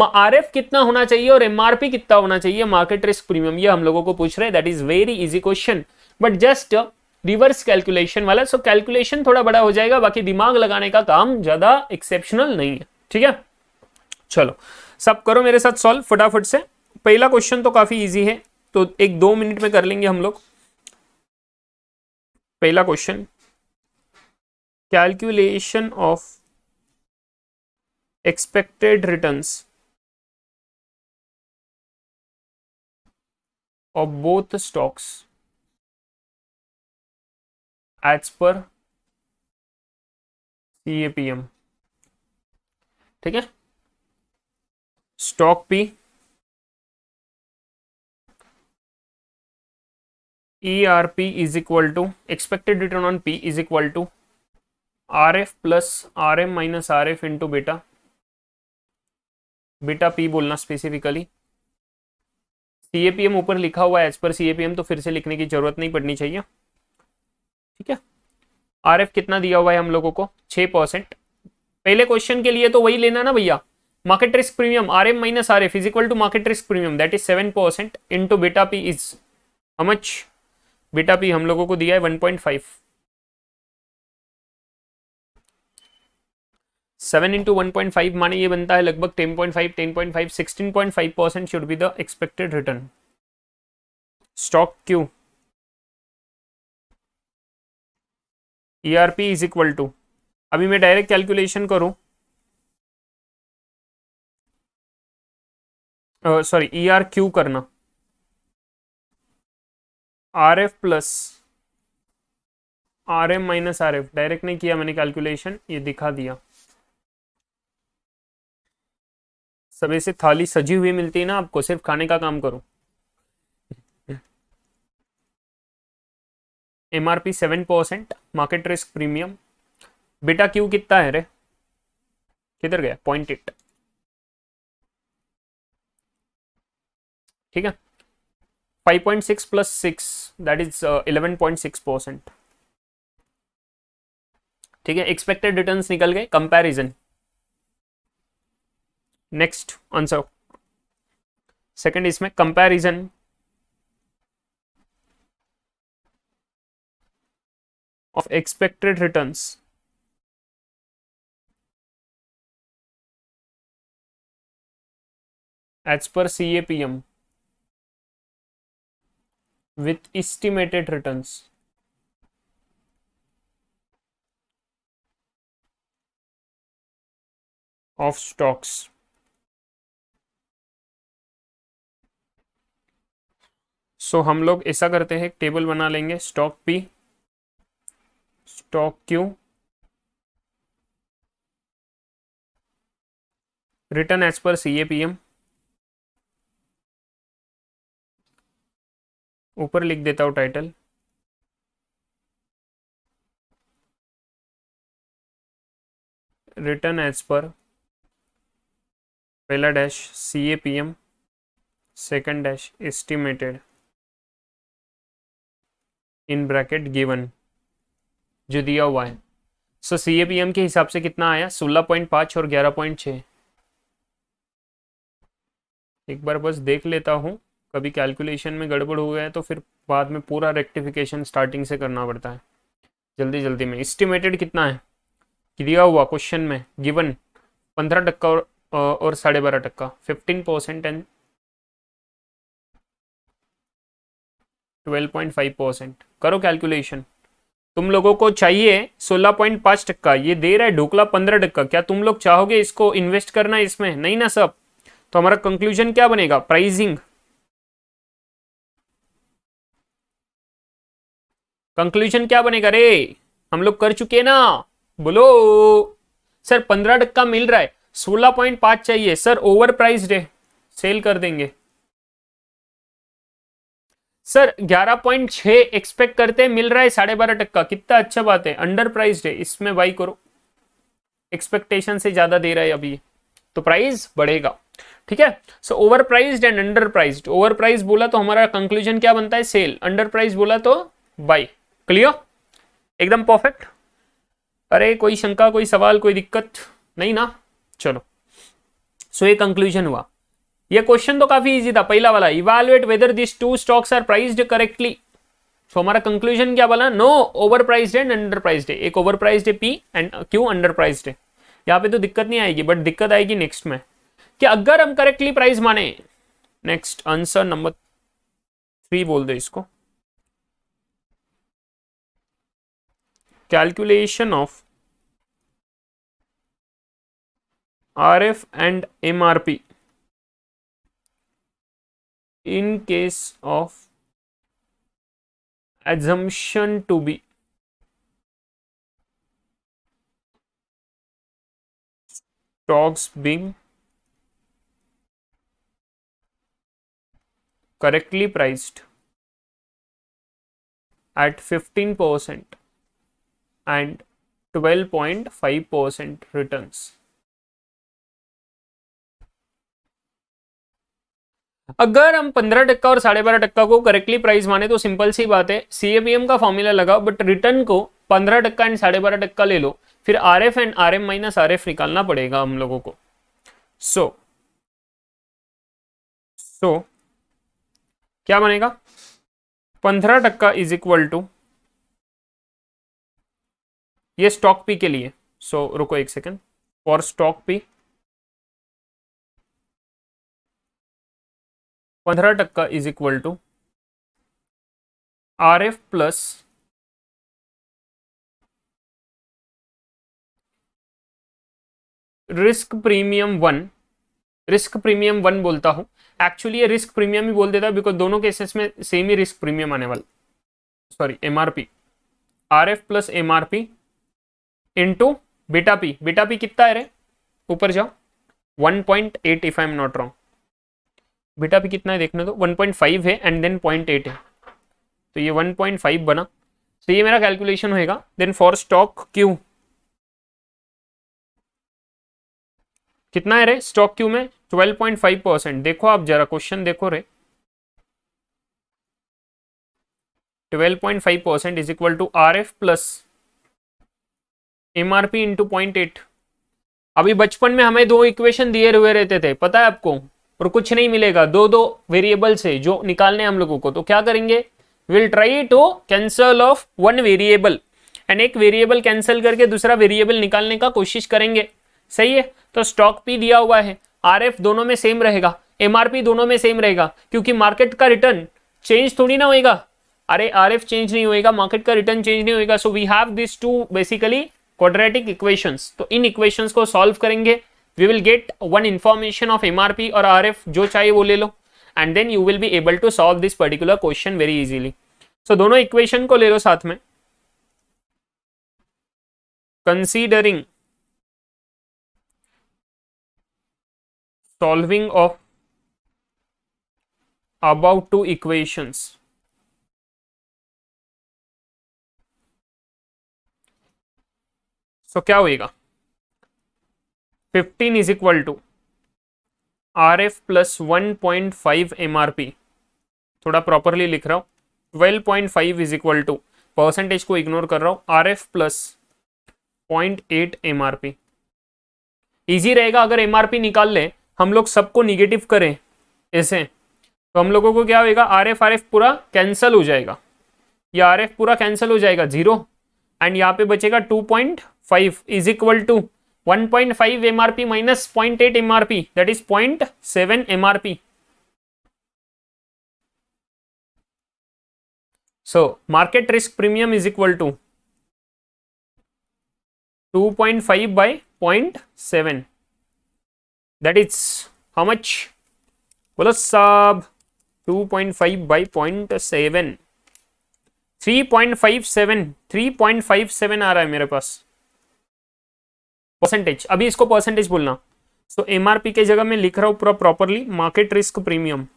आरएफ कितना होना चाहिए और एमआरपी कितना होना चाहिए, मार्केट रिस्क प्रीमियम, ये हम लोगों को पूछ रहे हैं। That is very easy question but just reverse calculation वाला। सो कैलकुलेशन थोड़ा बड़ा हो जाएगा, बाकी दिमाग लगाने का काम ज्यादा एक्सेप्शनल नहीं है। ठीक है, चलो सब करो मेरे साथ सॉल्व फटाफट से। पहला क्वेश्चन तो काफी इजी है, तो 1-2 मिनट में कर लेंगे हम लोग। पहला question, calculation of expected returns of both stocks as per CAPM. ठीक है, stock P ERP is equal to expected return on P is equal to RF plus RM minus RF into beta, beta P बोलना specifically. CAPM ऊपर लिखा हुआ है as per CAPM, तो फिर से लिखने की जरूरत नहीं पड़नी चाहिए। ठीक है, RF कितना दिया हुआ है हम लोगों को 6%। पहले क्वेश्चन के लिए तो वही लेना ना भैया, market risk premium RM minus RF is equal to market risk premium, that is 7% into beta P is how much? Beta P हम लोगों को दिया है 1.5। 7 इंटू 1.5 माने ये बनता है लगभग 10.5, 10.5, 16.5% should be the expected return. Stock Q ERP is equal to, अभी मैं डायरेक्ट कैलकुलेशन करूं, सॉरी ERQ करना, RF plus RM minus RF, direct नहीं किया मैंने कैलकुलेशन, ये दिखा दिया। सब ऐसे थाली सजी हुई मिलती है ना आपको, सिर्फ खाने का काम करो। MRP 7%, market risk premium, beta Q कितना है रे, किधर गया, 0.8। ठीक है, 5.6 प्लस 6 दैट इज 11.6%। ठीक है, एक्सपेक्टेड रिटर्न्स निकल गए। कंपैरिजन, नेक्स्ट आंसर सेकंड, इसमें comparison of expected returns as per CAPM with estimated returns of stocks। So हम लोग ऐसा करते हैं, टेबल बना लेंगे, stock P, stock Q, return as per CAPM, ऊपर लिख देता हूं टाइटल, रिटर्न एज पर पहला dash CAPM, second dash estimated in bracket given. जो दिया हुआ है। सो CAPM के हिसाब से कितना आया, 16.5 और 11.6। एक बार बस देख लेता हूँ, कभी कैलकुलेशन में गड़बड़ हो गया है तो फिर बाद में पूरा रेक्टिफिकेशन स्टार्टिंग से करना पड़ता है। जल्दी जल्दी में एस्टिमेटेड कितना है कि दिया हुआ क्वेश्चन में गिवन 15% और 12.5%, 15% एंड 12.5%। करो कैलकुलेशन। तुम लोगों को चाहिए 16.5%, ये दे रहा है ढोकला 15%। क्या तुम लोग चाहोगे इसको इन्वेस्ट करना इसमें? नहीं ना सब। तो हमारा कंक्लूजन क्या बनेगा, प्राइसिंग। कंक्लूजन क्या बनेगा रे, हम लोग कर चुके ना, बोलो सर। 15% मिल रहा है, 16.5 चाहिए सर, ओवर प्राइस्ड है, सेल कर देंगे सर। 11.6 एक्सपेक्ट करते हैं, मिल रहा है 12.5%, कितना अच्छा बात है। अंडर प्राइस्ड है, इसमें बाई करो। एक्सपेक्टेशन से ज्यादा दे रहा है अभी, तो प्राइस बढ़ेगा। ठीक है। So over priced and under priced. Over price बोला तो हमारा कंक्लूजन क्या बनता है, सेल। अंडर प्राइस बोला तो बाई। क्लियर, एकदम परफेक्ट। अरे कोई शंका, कोई सवाल, कोई दिक्कत नहीं ना? चलो, सो ये कंक्लूजन हुआ। ये क्वेश्चन तो काफी इजी था, पहला वाला, evaluate whether this two stocks are priced correctly. So हमारा कंक्लूजन क्या बोला, no over priced and under priced है। एक ओवर प्राइस्ड है P and Q under priced है। यहाँ पे तो दिक्कत नहीं आएगी, बट दिक्कत आएगी नेक्स्ट में कि अगर हम करेक्टली प्राइस माने। नेक्स्ट आंसर नंबर 3 बोल दो इसको, calculation of RF and MRP in case of assumption to be stocks being correctly priced at 15% and 12.5% returns। अगर हम 15% और 12.5% को करेक्टली प्राइस माने तो सिंपल सी बात है, CAPM का फॉर्मूला लगाओ, बट रिटर्न को 15% एंड 12.5% ले लो, फिर RF and RM minus RF निकालना पड़ेगा हम लोगों को। सो क्या बनेगा, 15% इज इक्वल टू, ये स्टॉक पी के लिए। सो रुको एक second, for stock P 15% is equal to RF plus risk premium 1। Risk premium 1 बोलता हूं, एक्चुअली ये रिस्क प्रीमियम ही बोल देता है, बिकॉज दोनों केसेस में सेम ही रिस्क प्रीमियम आने वाला। Sorry, MRP, RF plus MRP into beta P. Beta P कितना है रे, ऊपर जाओ, 1.8 if I am not wrong. Beta P कितना है देखने दो, 1.5 है एंड देन 0.8 है, तो ये 1.5 बना। तो ये मेरा कैलकुलेशन होएगा। देन फॉर स्टॉक क्यू कितना है रे, स्टॉक क्यू में 12.5%। देखो आप जरा क्वेश्चन देखो रे, 12.5% is equal to RF plus MRP into 0.8। अभी बचपन में हमें 2 इक्वेशन दिए हुए रहते थे, पता है आपको, और कुछ नहीं मिलेगा, 2 वेरिएबल से जो निकालने हम लोगों को। तो क्या करेंगे, will try to cancel off 1 variable and एक वेरिएबल कैंसिल करके दूसरा वेरिएबल निकालने का कोशिश करेंगे। सही है। तो स्टॉक पी दिया हुआ है, RF दोनों में सेम रहेगा, MRP दोनों में सेम रहेगा, क्योंकि मार्केट का रिटर्न चेंज थोड़ी ना होएगा। अरे RF चेंज नहीं होएगा, मार्केट का रिटर्न चेंज नहीं होएगा। So we have this two basically quadratic equations. तो इन इक्वेशंस को सॉल्व करेंगे, we will get 1 information of MRP और RF, जो चाहिए वो ले लो, and then you will be able to solve this particular question very easily. So दोनों इक्वेशन को ले लो साथ में। Considering solving of about 2 equations, so क्या होएगा, 15 is equal to RF plus 1.5 MRP, थोड़ा प्रॉपरली लिख रहा हूं, 12.5 इज इक्वल टू परसेंटेज को इग्नोर कर रहा हूं, RF प्लस 0.8 MRP। इजी रहेगा अगर MRP निकाल ले, हम लोग सबको निगेटिव करें ऐसे, तो हम लोगों को क्या होगा, RF पूरा कैंसल हो जाएगा, ये RF पूरा कैंसल हो जाएगा 0, एंड यहाँ पे बचेगा 2.5 is equal to 1.5 MRP minus 0.8 MRP, that is 0.7 MRP। So market risk premium is equal to 2.5 by 0.7, that is how much, बोलो सब, 2.5 by 0.7, 3.57 आ रहा है मेरे पास परसेंटेज। अभी इसको परसेंटेज बोलना, सो MRP के जगह मैं लिख रहा हूं पूरा properly, market risk premium,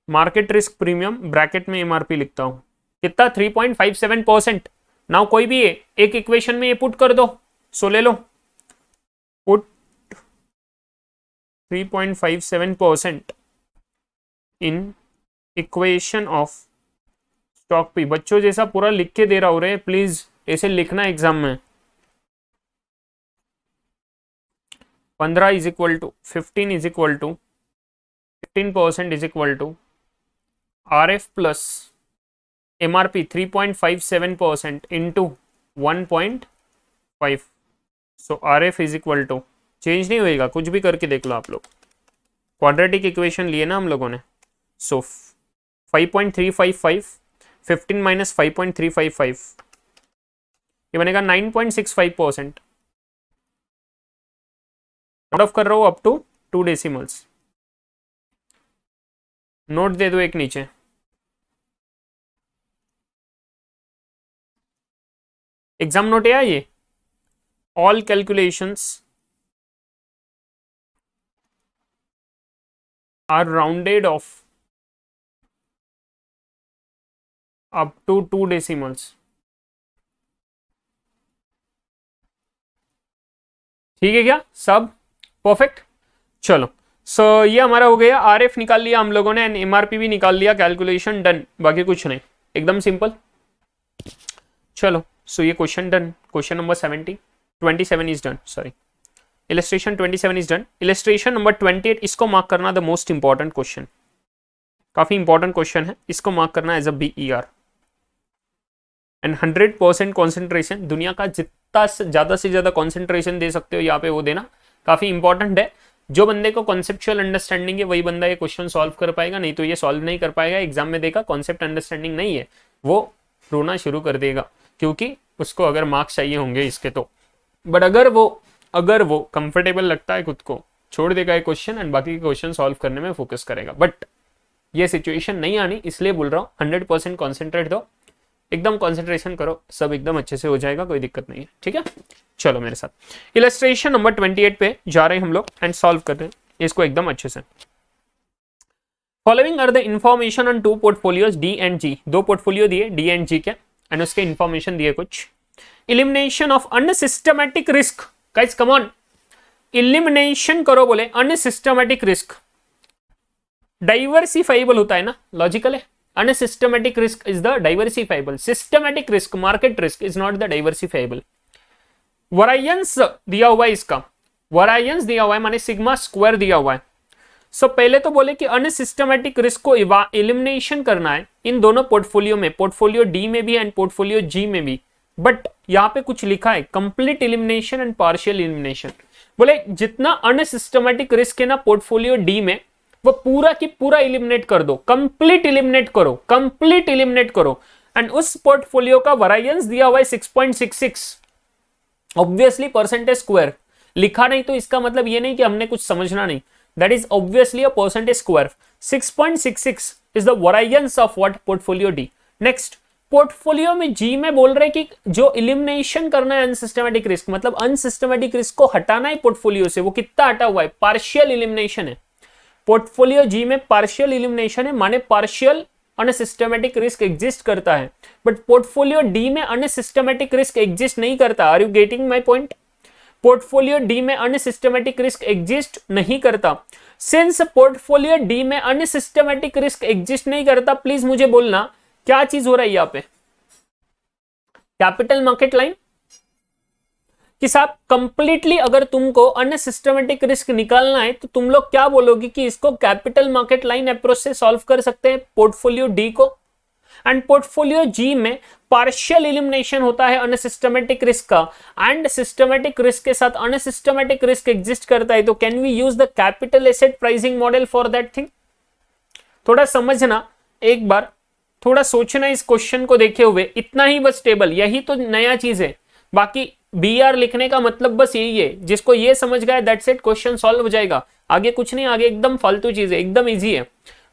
market risk premium bracket में MRP लिखता हूं, कितना 3.57%। नाउ कोई भी एक इक्वेशन में ये पुट कर दो, सो ले लो, put 3.57% in equation of stock P. बच्चों जैसा पूरा लिख के दे रहा हो रहे, प्लीज ऐसे लिखना एग्जाम में। 15 is equal to 15 is equal to 15% is equal to RF plus MRP 3.57% into 1.5, so RF is equal to, change नहीं होएगा, कुछ भी करके देख लो आप लोग, क्वाड्रेटिक इक्वेशन लिए ना हम लोगों ने, सो 5.355, 15 माइनस 5.355, ये बनेगा 9.65%। नोट ऑफ कर रहा हूं अप टू 2 डेसिमल्स, नोट दे दो एक नीचे। एग्जाम नोट है ये, all calculations are rounded off up to 2 decimals. ठीक है क्या सब परफेक्ट? चलो सो ये हमारा हो गया, RF निकाल लिया हम लोगों ने एंड MRP भी निकाल लिया, कैलकुलेशन डन, बाकी कुछ नहीं, एकदम सिंपल। चलो सो ये question done, question number 27 is done, sorry illustration 27 is done. Illustration number 28 इसको मार्क करना द मोस्ट इंपॉर्टेंट क्वेश्चन, काफी इंपॉर्टेंट क्वेश्चन है, इसको मार्क करना as a BER and 100% concentration, दुनिया का जितना ज्यादा से ज्यादा कॉन्सेंट्रेशन दे सकते हो यहाँ पे वो देना, काफी इंपॉर्टेंट है। जो बंदे को कॉन्सेप्चुअल अंडरस्टैंडिंग है वही बंदा ये क्वेश्चन सॉल्व कर पाएगा, नहीं तो ये सॉल्व नहीं कर पाएगा। एग्जाम में देखा कॉन्सेप्ट अंडरस्टैंडिंग नहीं है वो रोना शुरू कर देगा, क्योंकि उसको अगर मार्क्स चाहिए होंगे इसके तो। बट अगर वो कंफर्टेबल लगता है खुद को, छोड़ देगा ये क्वेश्चन एंड बाकी के क्वेश्चन सॉल्व करने में फोकस करेगा। बट ये सिचुएशन नहीं आनी, इसलिए बोल रहा हूँ 100% कॉन्सेंट्रेट दो, एकदम कॉन्सेंट्रेशन करो, सब एकदम अच्छे से हो जाएगा, कोई दिक्कत नहीं है। ठीक है, चलो मेरे साथ इलस्ट्रेशन नंबर 28 पे जा रहे हैं हम लोग एंड सॉल्व कर रहे हैं इसको एकदम अच्छे से। Following are the information on 2 portfolios D and G, 2 portfolio दिए D एंड G के एंड उसके इंफॉर्मेशन दिए कुछ। Elimination of unsystematic risk, guys come on, elimination करो, बोले अनसिस्टमैटिक रिस्क डाइवर्सिफाइबल होता है ना, लॉजिकल है। Unsystematic risk is the diversifiable, systematic risk market risk is not the diversifiable. Variance दिया हुआ है, इसका वरायंस दिया हुआ है माने सिग्मा स्क्वायर दिया हुआ है। सो पहले तो बोले कि अनसिस्टमैटिक रिस्क को एलिमिनेशन करना है इन दोनों पोर्टफोलियो में, पोर्टफोलियो डी में भी एंड पोर्टफोलियो जी में भी। बट यहाँ पे कुछ लिखा है complete elimination and partial elimination. बोले जितना अनसिस्टमैटिक रिस्क है ना पोर्टफोलियो डी में, वो पूरा की पूरा एलिमिनेट कर दो, कंप्लीट एलिमिनेट करो, कंप्लीट एलिमिनेट करो। एंड उस पोर्टफोलियो का वरायंस दिया हुआ है 6.66, ऑब्वियसली परसेंटेज स्क्वायर लिखा नहीं तो इसका मतलब ये नहीं कि हमने कुछ समझना नहीं, that is obviously a percentage square. 6.66 is the variance of what portfolio D. Next portfolio में जी में बोल रहे कि जो इलिमिनेशन करना है अनसिस्टमैटिक रिस्क, मतलब अनसिस्टमैटिक रिस्क को हटाना है पोर्टफोलियो से, वो कितना हटा हुआ है, पार्शियल इलिमिनेशन है। पोर्टफोलियो जी में पार्शियल इलिमिनेशन है, माने पार्शियल अनसिस्टमैटिक रिस्क एग्जिस्ट करता है, बट पोर्टफोलियो डी में अनसिस्टमैटिक रिस्क एग्जिस्ट नहीं करता। Are you getting my point? Portfolio D में अनसिस्टमेटिक रिस्क एग्जिस्ट नहीं करता। सिंस पोर्टफोलियो डी में अनसिस्टमेटिक रिस्क एग्जिस्ट नहीं करता, प्लीज मुझे बोलना क्या चीज हो रहा है यहाँ पे, कैपिटल मार्केट लाइन कि साहब कंप्लीटली अगर तुमको अनसिस्टमेटिक रिस्क निकालना है तो तुम लोग क्या बोलोगे कि इसको कैपिटल मार्केट लाइन अप्रोच से सॉल्व कर सकते हैं पोर्टफोलियो डी को। एंड पोर्टफोलियो जी में पार्शियल एलिमिनेशन होता है अनसिस्टमेटिक रिस्क का, एंड सिस्टमेटिक रिस्क के साथ अनसिस्टमेटिक रिस्क एग्जिस्ट करता है, तो can we use the capital asset pricing model for that thing. थोड़ा समझना एक बार, थोड़ा सोचना इस क्वेश्चन को देखे हुए, इतना ही बस टेबल, यही तो नया चीज है। बाकी बी आर लिखने का मतलब बस यही है, जिसको ये समझ गया दैट्स इट, क्वेश्चन सॉल्व हो जाएगा। आगे कुछ नहीं, आगे एकदम फालतू चीज है, एकदम इजी है।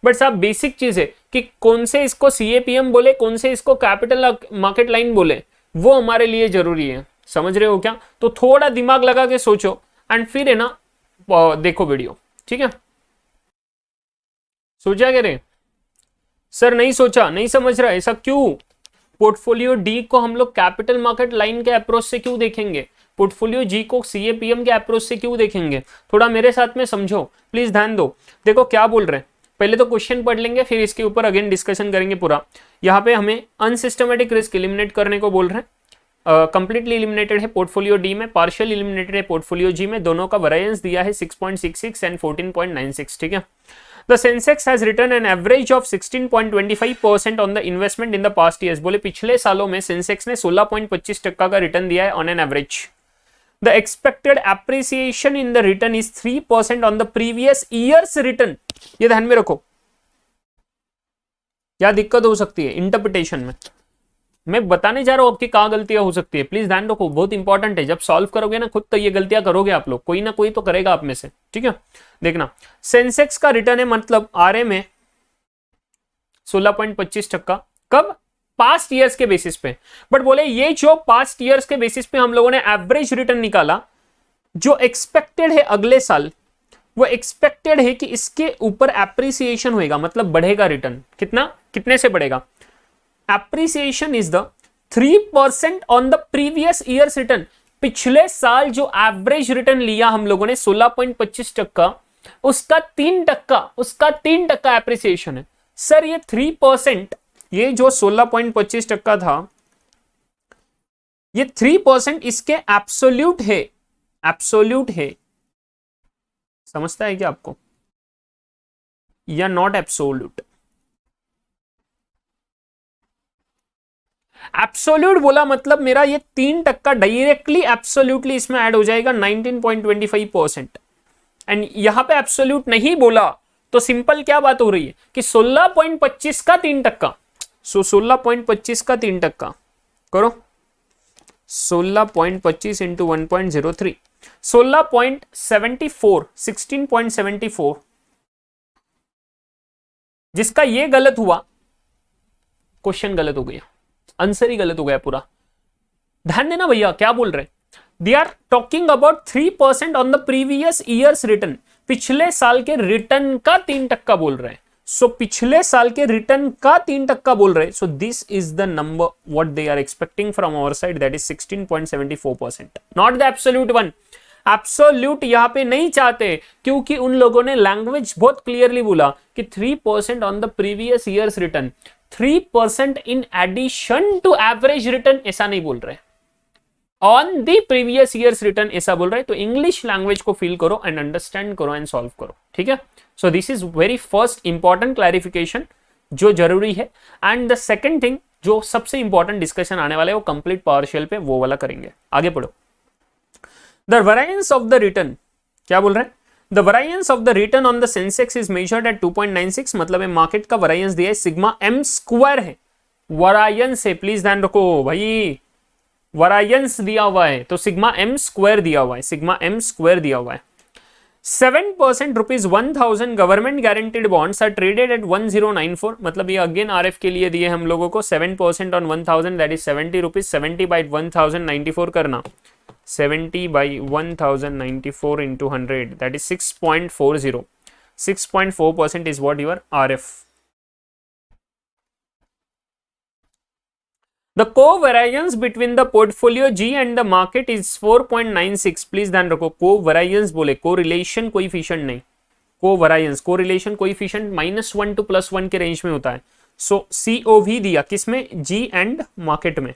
बट साहब बेसिक चीज है कि कौन से इसको सीएपीएम बोले, कौन से इसको कैपिटल मार्केट लाइन बोले, वो हमारे लिए जरूरी है। समझ रहे हो क्या? तो थोड़ा दिमाग लगा के सोचो एंड फिर है ना देखो वीडियो, ठीक है। सोचा क्या रे सर? नहीं सोचा, नहीं समझ रहा, ऐसा क्यों? पोर्टफोलियो डी को हम लोग कैपिटल मार्केट लाइन के अप्रोच से क्यों देखेंगे, पोर्टफोलियो जी को सीएपीएम के अप्रोच से क्यों देखेंगे? थोड़ा मेरे साथ में समझो प्लीज, ध्यान दो। देखो क्या बोल रहे हैं, पहले तो क्वेश्चन पढ़ लेंगे, फिर इसके ऊपर अगेन डिस्कशन करेंगे पूरा। यहाँ पे हमें अनसिस्टमेटिक रिस्क एलिमिनेट करने को बोल रहे हैं। कंप्लीटली एलिमिनेटेड है पोर्टफोलियो डी में, पार्शियल एलिमिनेटेड है पोर्टफोलियो जी में, दोनों का वेरिएंस दिया है 6.66 एंड 14.96, ठीक है। The Sensex has returned an average of 16.25% on the investment in the past years। बोले पिछले सालों में सेंसेक्स ने 16.25% का रिटर्न दिया है on an average. The expected appreciation in the return is 3% on the previous year's return। ये ध्यान में रखो, क्या दिक्कत हो सकती है इंटरप्रिटेशन में, मैं बताने जा रहा हूं आपकी कहां गलतियां हो सकती है, प्लीज ध्यान रखो, बहुत इंपॉर्टेंट है। जब सॉल्व करोगे ना खुद तो ये गलतियां करोगे आप लोग, कोई ना कोई तो करेगा आप में से, ठीक है। देखना सेंसेक्स का रिटर्न है मतलब आरए में 16.25%, कब? पास्ट ईयर्स के बेसिस पे। बट बोले ये जो पास्ट ईयर्स के बेसिस पे हम लोगों ने एवरेज रिटर्न निकाला, जो एक्सपेक्टेड है अगले साल, वो एक्सपेक्टेड है कि इसके ऊपर एप्रिसिएशन होएगा, मतलब बढ़ेगा रिटर्न। कितना, कितने से बढ़ेगा? Appreciation is the 3% on the previous year's return. पिछले साल जो एवरेज रिटर्न लिया हम लोगों ने 16.25%, उसका 3% एप्रिसिएशन है। सर ये 3%, ये जो 16.25% था, ये 3% इसके एब्सोल्यूट है, एब्सोल्यूट है। समझता है क्या आपको, या नॉट एब्सोल्यूट? एब्सोल्यूट बोला मतलब मेरा ये 3% डायरेक्टली एब्सोल्यूटली इसमें ऐड हो जाएगा 19.25%। एंड यहां पे एब्सोल्यूट नहीं बोला तो सिंपल क्या बात हो रही है कि 16.25 का 3%, सो 16.25 का 3% करो, 16.25 इंटू 1.03, 16.74, 16.74, जिसका ये गलत हुआ, क्वेश्चन गलत हो गया, आंसर ही गलत हो गया पूरा। ध्यान देना भैया क्या बोल रहे हैं, they are talking about 3% on the previous year's return, पिछले साल के रिटर्न का 3% बोल रहे हैं। सो पिछले साल के रिटर्न का 3% बोल रहे हैं। So this is the number what they are expecting from our side, that is 16.74%, not the absolute one. Absolute यहां पे नहीं चाहते क्योंकि उन लोगों ने लैंग्वेज बहुत क्लियरली बोला कि 3% on the previous year's return, 3% in addition to average return, ऐसा नहीं बोल रहे, on the previous year's return ऐसा बोल रहे हैं। तो इंग्लिश लैंग्वेज को फील करो एंड अंडरस्टैंड करो एंड सॉल्व करो, ठीक है। So this is very first important clarification जो जरूरी है। एंड द सेकंड थिंग जो सबसे इंपॉर्टेंट डिस्कशन आने वाला है वो कंप्लीट पार्शियल पे, वो वाला करेंगे। आगे पढ़ो। The variance of the return, क्या बोल रहे हैं? The variance of the return on the Sensex is measured eight 2.96, मतलब मार्केट का वेरिएंस दिया है सिग्मा एम स्क्वायर है, वेरिएंस है, प्लीज ध्यान रखो भाई, वेरिएंस दिया हुआ है तो सिग्मा एम स्क्वायर दिया हुआ है, सिग्मा एम स्क्वायर दिया हुआ है। 7% rupees 1000 government guaranteed bonds are traded at 1094, मतलब ये अगेन आरएफ के लिए दिए हम लोगों को। 7% on 1000 that is 70 rupees, 70 by 1094 करना, 70 by 1094 into 100 that is 6.40, 6.4% is what your RF. The covariance between the portfolio G and the market is 4.96। Please ध्यान रखो, कोवेरिएंस बोले, कोरिलेशन कोएफिशिएंट नहीं, कोवेरिएंस, कोरिलेशन कोएफिशिएंट -1 to +1 के range में होता है। सो COV दिया किसमें, जी एंड मार्केट में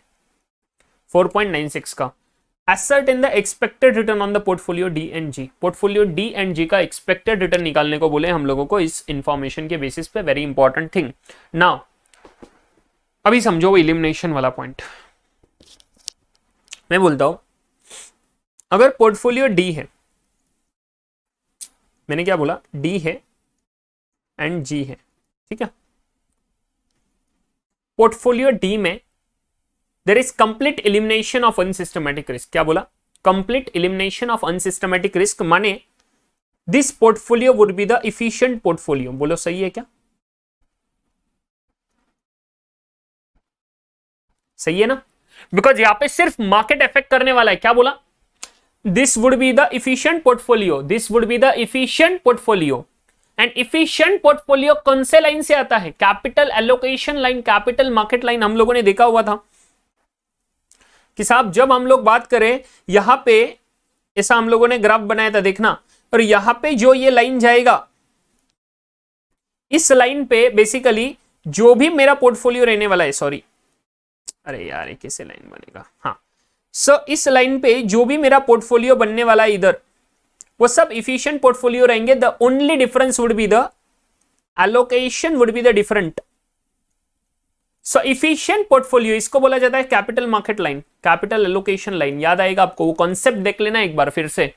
4.96 का। Ascertain the expected return on the portfolio D and G। Portfolio D and G का एक्सपेक्टेड रिटर्न निकालने को बोले हम लोगों को इस इंफॉर्मेशन के बेसिस पे। Very important thing. नाउ अभी समझो वो इलिमिनेशन वाला पॉइंट। मैं बोलता हूं अगर पोर्टफोलियो D है, मैंने क्या बोला, D है एंड G है, ठीक है। पोर्टफोलियो D में there is complete elimination of unsystematic risk. क्या बोला, complete elimination of unsystematic risk, माने this portfolio would be the efficient portfolio. बोलो सही है क्या, सही है ना? बिकॉज यहां पे सिर्फ मार्केट इफेक्ट करने वाला है। क्या बोला, this would be the efficient portfolio, this would be the efficient portfolio. And efficient portfolio कौन से लाइन से आता है, capital allocation line, capital market line. हम लोगों ने देखा हुआ था कि साहब जब हम लोग बात करें यहां पे, ऐसा हम लोगों ने ग्राफ बनाया था, देखना, और यहां पे जो ये लाइन जाएगा, इस लाइन पे बेसिकली जो भी मेरा पोर्टफोलियो रहने वाला है, सॉरी अरे यार ये कैसे लाइन बनेगा, हाँ, सो इस लाइन पे जो भी मेरा पोर्टफोलियो बनने वाला है इधर, वो सब इफिशिएंट पोर्टफोलियो रहेंगे। The only difference would be the allocation would be the different. So efficient portfolio इसको बोला जाता है capital market line, capital allocation line. याद आएगा आपको, वो कॉन्सेप्ट देख लेना एक बार फिर से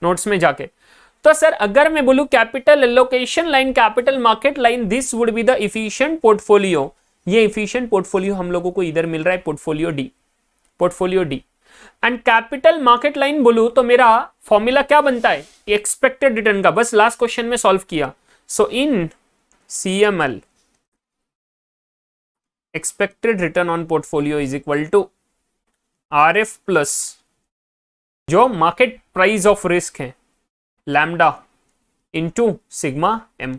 नोट्स में जाके। तो सर अगर मैं बोलूं capital allocation line, capital market line, this would be the efficient portfolio. ये इफिशिएंट पोर्टफोलियो हम लोगों को इधर मिल रहा है, portfolio D, portfolio D. And capital market line बोलूं तो मेरा फॉर्मूला क्या बनता है, एक्सपेक्टेड रिटर्न का। बस लास्ट क्वेश्चन में सॉल्व किया। So in CML expected return on portfolio is equal to RF plus जो मार्केट प्राइस ऑफ रिस्क है, लैम्डा इंटू सिग्मा M।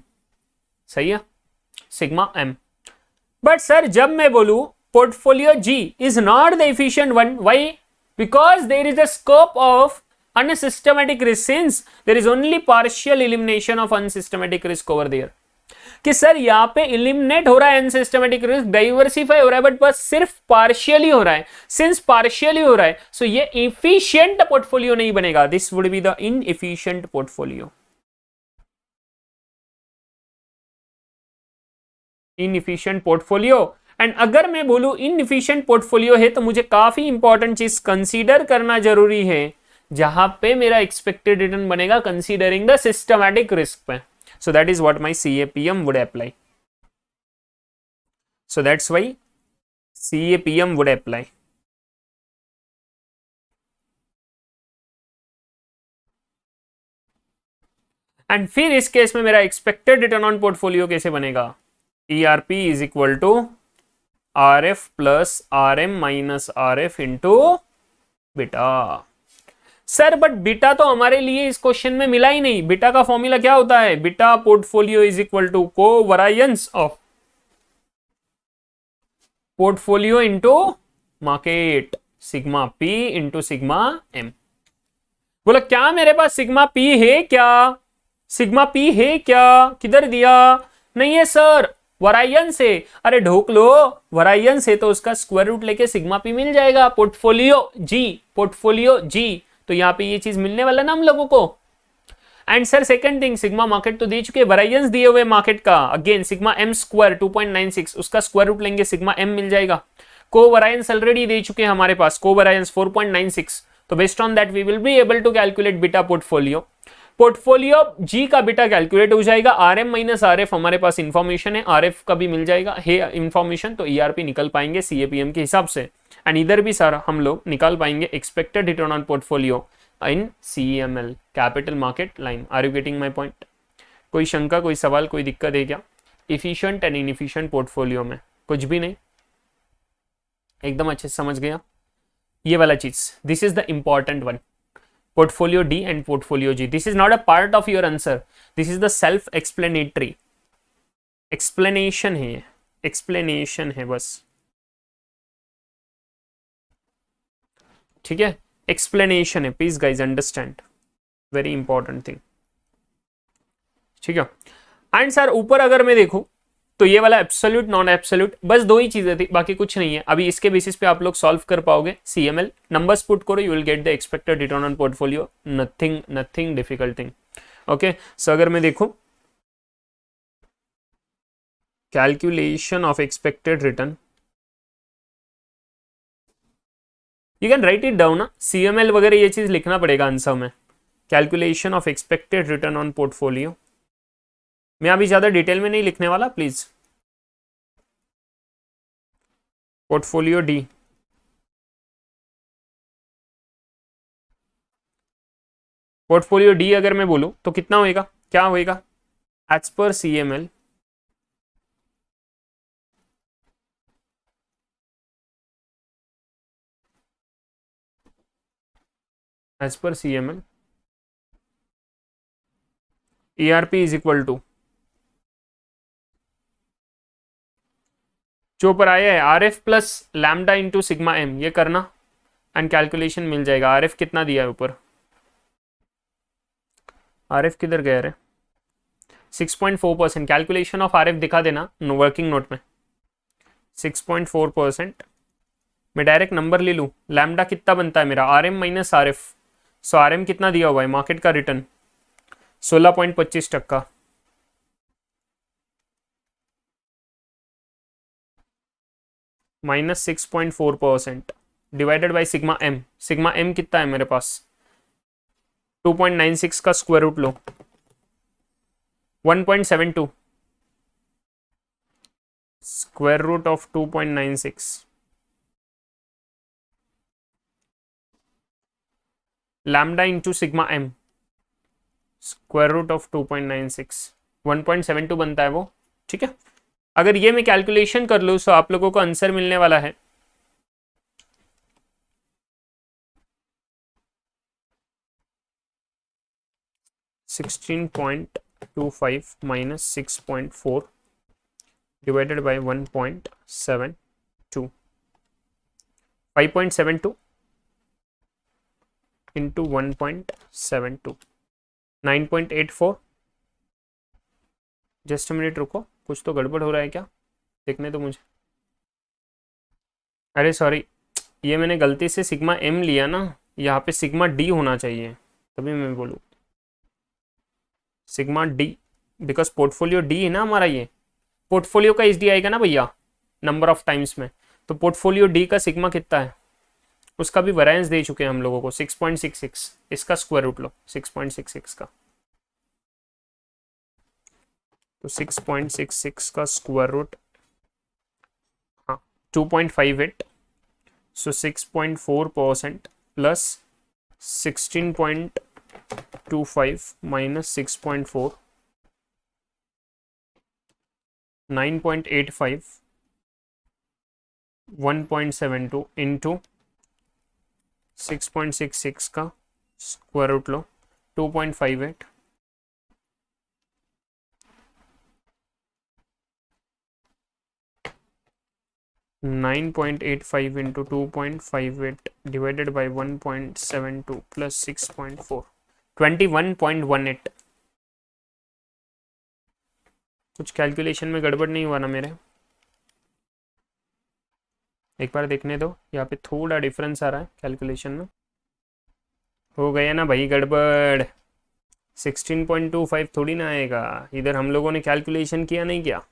सही है, सिग्मा M। बट सर जब मैं बोलूं portfolio G is not the efficient one, why, because there is a scope of unsystematic risk, since there is only partial elimination of unsystematic risk over there. कि sir यहां पे eliminate हो रहा है unsystematic risk, diversify हो रहा है, but बस सिर्फ पार्शियली हो रहा है। सिंस पार्शियली हो रहा है, सो ये एफिशिएंट पोर्टफोलियो नहीं बनेगा, this would be the inefficient portfolio, inefficient portfolio. And अगर मैं बोलूं इनएफिशिएंट पोर्टफोलियो है तो मुझे काफी इंपॉर्टेंट चीज कंसीडर करना जरूरी है, जहां पे मेरा एक्सपेक्टेड रिटर्न बनेगा कंसीडरिंग द सिस्टमैटिक रिस्क पे। So that is what my CAPM would apply. So that's why CAPM would apply. And फिर इस केस में मेरा एक्सपेक्टेड रिटर्न ऑन पोर्टफोलियो कैसे बनेगा, ERP is equal to RF plus RM minus RF into beta. Sir but beta तो हमारे लिए इस क्वेश्चन में मिला ही नहीं। बीटा का फॉर्मूला क्या होता है, beta portfolio is equal to covariance of portfolio into market, sigma P into sigma M। बोला क्या मेरे पास सिग्मा P है क्या, सिग्मा P है क्या, किधर दिया, नहीं है सर, वरायंस है। अरे ढोक लो, वरायंस है तो उसका स्क्वायर रूट लेके सिग्मा P मिल जाएगा, पोर्टफोलियो G, पोर्टफोलियो G। तो यहां पे ये चीज मिलने वाला ना हम लोगों को। And sir second thing, sigma market तो दे चुके, वरायंस दिए हुए मार्केट का, अगेन सिग्मा M स्क्वायर 2.96, उसका स्क्वायर रूट लेंगे सिग्मा M मिल जाएगा। कोवेरिएंस ऑलरेडी दे चुके हैं हमारे पास, कोवेरिएंस 4.96, तो based on that we will be able to calculate beta portfolio. Portfolio G का बीटा कैलकुलेट हो जाएगा, RM माइनस RF हमारे पास इंफॉर्मेशन है, RF का भी मिल जाएगा है इंफॉर्मेशन, तो ERP निकल पाएंगे CAPM के हिसाब से। एंड इधर भी सारा हम लोग निकाल पाएंगे expected return on portfolio in CML, capital market line. Are you getting my point? कोई शंका, कोई सवाल, कोई दिक्कत है क्या इफिशिएंट एंड इनएफिशिएंट पोर्टफोलियो में? कुछ भी नहीं, एकदम अच्छे से समझ गया ये वाला चीज। This is the important one, portfolio D and portfolio G. This is not a part of your answer. This is the self-explanatory. Explanation है, explanation है बस। ठीक है, एक्सप्लेनेशन है, please guys understand, very important thing, ठीक है। And sir ऊपर अगर मैं देखूं तो ये वाला एब्सोल्यूट नॉन एब्सोल्यूट, बस दो ही चीजें थी, बाकी कुछ नहीं है। अभी इसके बेसिस पे आप लोग सॉल्व कर पाओगे। सीएमएल नंबर्स पुट करो, you will get the expected return on portfolio, nothing nothing difficult thing. Okay, so अगर मैं देखूं calculation of expected return, you can write it down ना, सीएमएल वगैरह ये चीज लिखना पड़ेगा आंसर में। Calculation of expected return on portfolio, मैं अभी ज्यादा डिटेल में नहीं लिखने वाला please. Portfolio D, portfolio D अगर मैं बोलूं तो कितना होएगा, क्या होएगा, एज पर सीएमएल एज पर CML ERP is equal to, जो ऊपर आया है R F plus lambda into sigma M, ये करना एंड कैलकुलेशन मिल जाएगा। आर एफ कितना दिया है ऊपर, आर एफ किधर गया रे, 6.4%। कैलकुलेशन ऑफ आर एफ दिखा देना वर्किंग नोट में, 6.4%। मैं डायरेक्ट नंबर ले लूँ, लैम्डा कितना बनता है मेरा, R M minus R F. So R M कितना दिया हुआ है मार्केट का return, 16.25%, minus 6.4% divided by sigma M. Sigma M कितना है मेरे पास, 2.96 का स्क्वायर रूट लो, 1.72 square root of 2.96, lambda into sigma M square root of 2.96, 1.72 बनता है वो, ठीक है। अगर ये मैं कैलकुलेशन कर लूँ तो आप लोगों को आंसर मिलने वाला है 16.25 minus 6.4 divided by 1.72, 5.72 into 1.72, 9.84। Just minute रुको, कुछ तो गड़बड़ हो रहा है क्या, देखने तो मुझे, अरे सॉरी, ये मैंने गलती से सिग्मा एम लिया ना, यहाँ पे सिग्मा डी होना चाहिए, तभी मैं बोलूँ sigma D, because portfolio D है ना हमारा, ये पोर्टफोलियो का एच डी आएगा ना भैया नंबर ऑफ टाइम्स में, तो पोर्टफोलियो डी का सिग्मा कितना है, उसका भी वेरिएंस दे चुके हैं हम लोगों को 6.66, इसका स्क्वायर रूट लो 6.66 का, तो 6.66 का स्क्वायर रूट, हाँ 2.58, सो 6.4% प्लस 16.25 माइनस 6.4, 9.85, 1.72 इंटू 6.66 का स्क्वायर रूट लो 2.58, 9.85 इंटू 2.58 डिवाइडेड बाई 1.72 प्लस 6.4, 21.18। कुछ कैलकुलेशन में गड़बड़ नहीं हुआ ना मेरे, एक बार देखने दो, यहाँ पे थोड़ा डिफरेंस आ रहा है कैलकुलेशन में, हो गया ना भाई गड़बड़, 16.25 थोड़ी ना आएगा, इधर हम लोगों ने कैलकुलेशन किया नहीं क्या,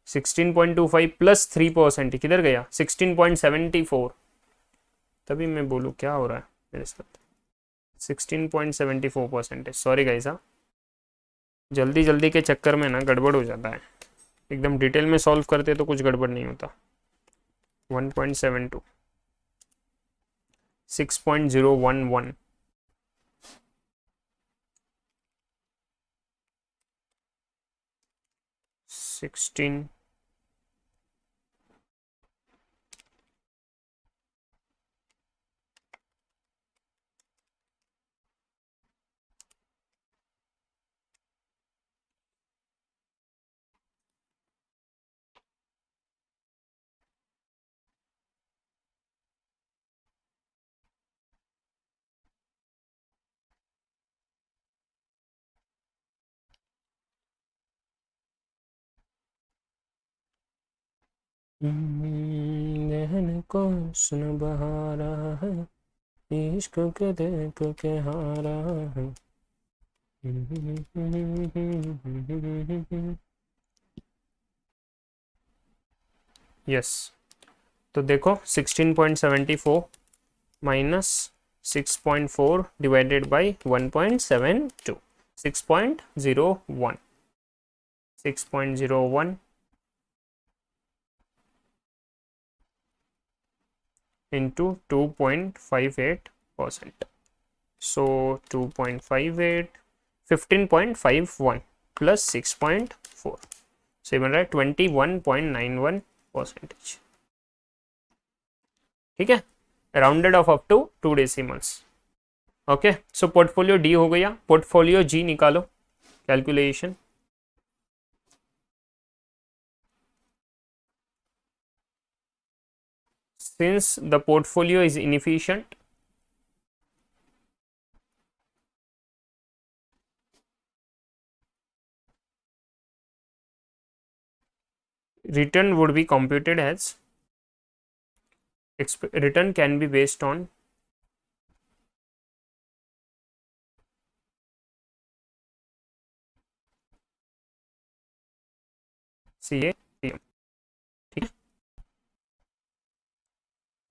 16.25 प्लस 3% किधर गया, 16.74, तभी मैं बोलूँ क्या हो रहा है मेरे साथ, 16.74% है, सॉरी गाइस, हाँ जल्दी जल्दी के चक्कर में ना गड़बड़ हो जाता है, एकदम डिटेल में सॉल्व करते तो कुछ गड़बड़ नहीं होता। 1.72, 6.011, 16, रहन को सुन बहारा है, इश्क के देख के हारा है। यस, तो देखो 16.74 minus 6.4 divided by 1.72, 6.01, 6.01 into 2.58%. So 2.58, 15.51 plus 6.4. So बन रहा है 21.91%. ठीक है, rounded off up to 2 decimals. Okay, so portfolio D हो गया, पोर्टफोलियो जी निकालो calculation. Since the portfolio is inefficient, return would be computed as, return can be based on CAPM. ठीक,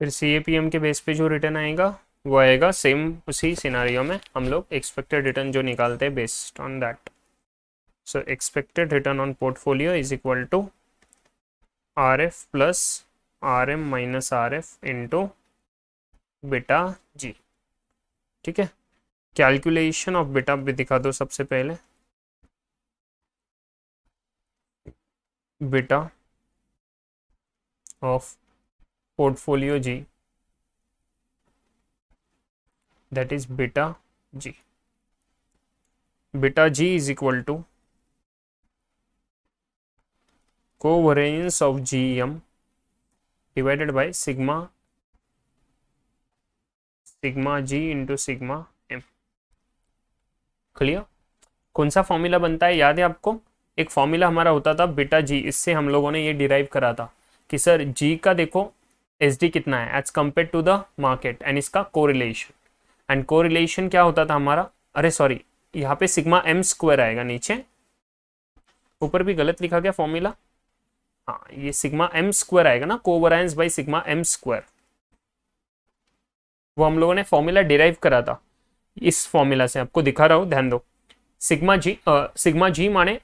फिर CAPM के बेस पे जो रिटर्न आएगा वो आएगा सेम उसी सिनारियो में हम लोग एक्सपेक्टेड रिटर्न जो निकालते हैं based on that. So expected return on portfolio is equal to RF plus RM minus RF into beta G. ठीक है, कैलकुलेशन ऑफ बेटा भी दिखा दो सबसे पहले. Beta of portfolio G, that is beta g. Beta g is equal to covariance of GM divided by sigma g into sigma m. Clear? कौन सा फॉर्मूला बनता है याद है आपको? एक फॉर्मूला हमारा होता था बेटा जी, इससे हम लोगों ने ये डिराइव करा था कि सर जी का देखो SD कितना है as compare to the market and इसका कोरिलेशन. एंड कोरिलेशन क्या होता था हमारा, अरे सॉरी यहाँ पे सिग्मा m स्क्वायर आएगा, नीचे ऊपर भी गलत लिखा गया फॉर्मूला. हाँ, ये सिग्मा m स्क्वायर आएगा ना, कोवरेंस बाई सिग्मा m स्क्वायर. वो हम लोगों ने फॉर्मूला डिराइव करा था इस फॉर्मूला से, आपको दिखा रहा हूँ, ध्यान दो. सिग्मा जी माने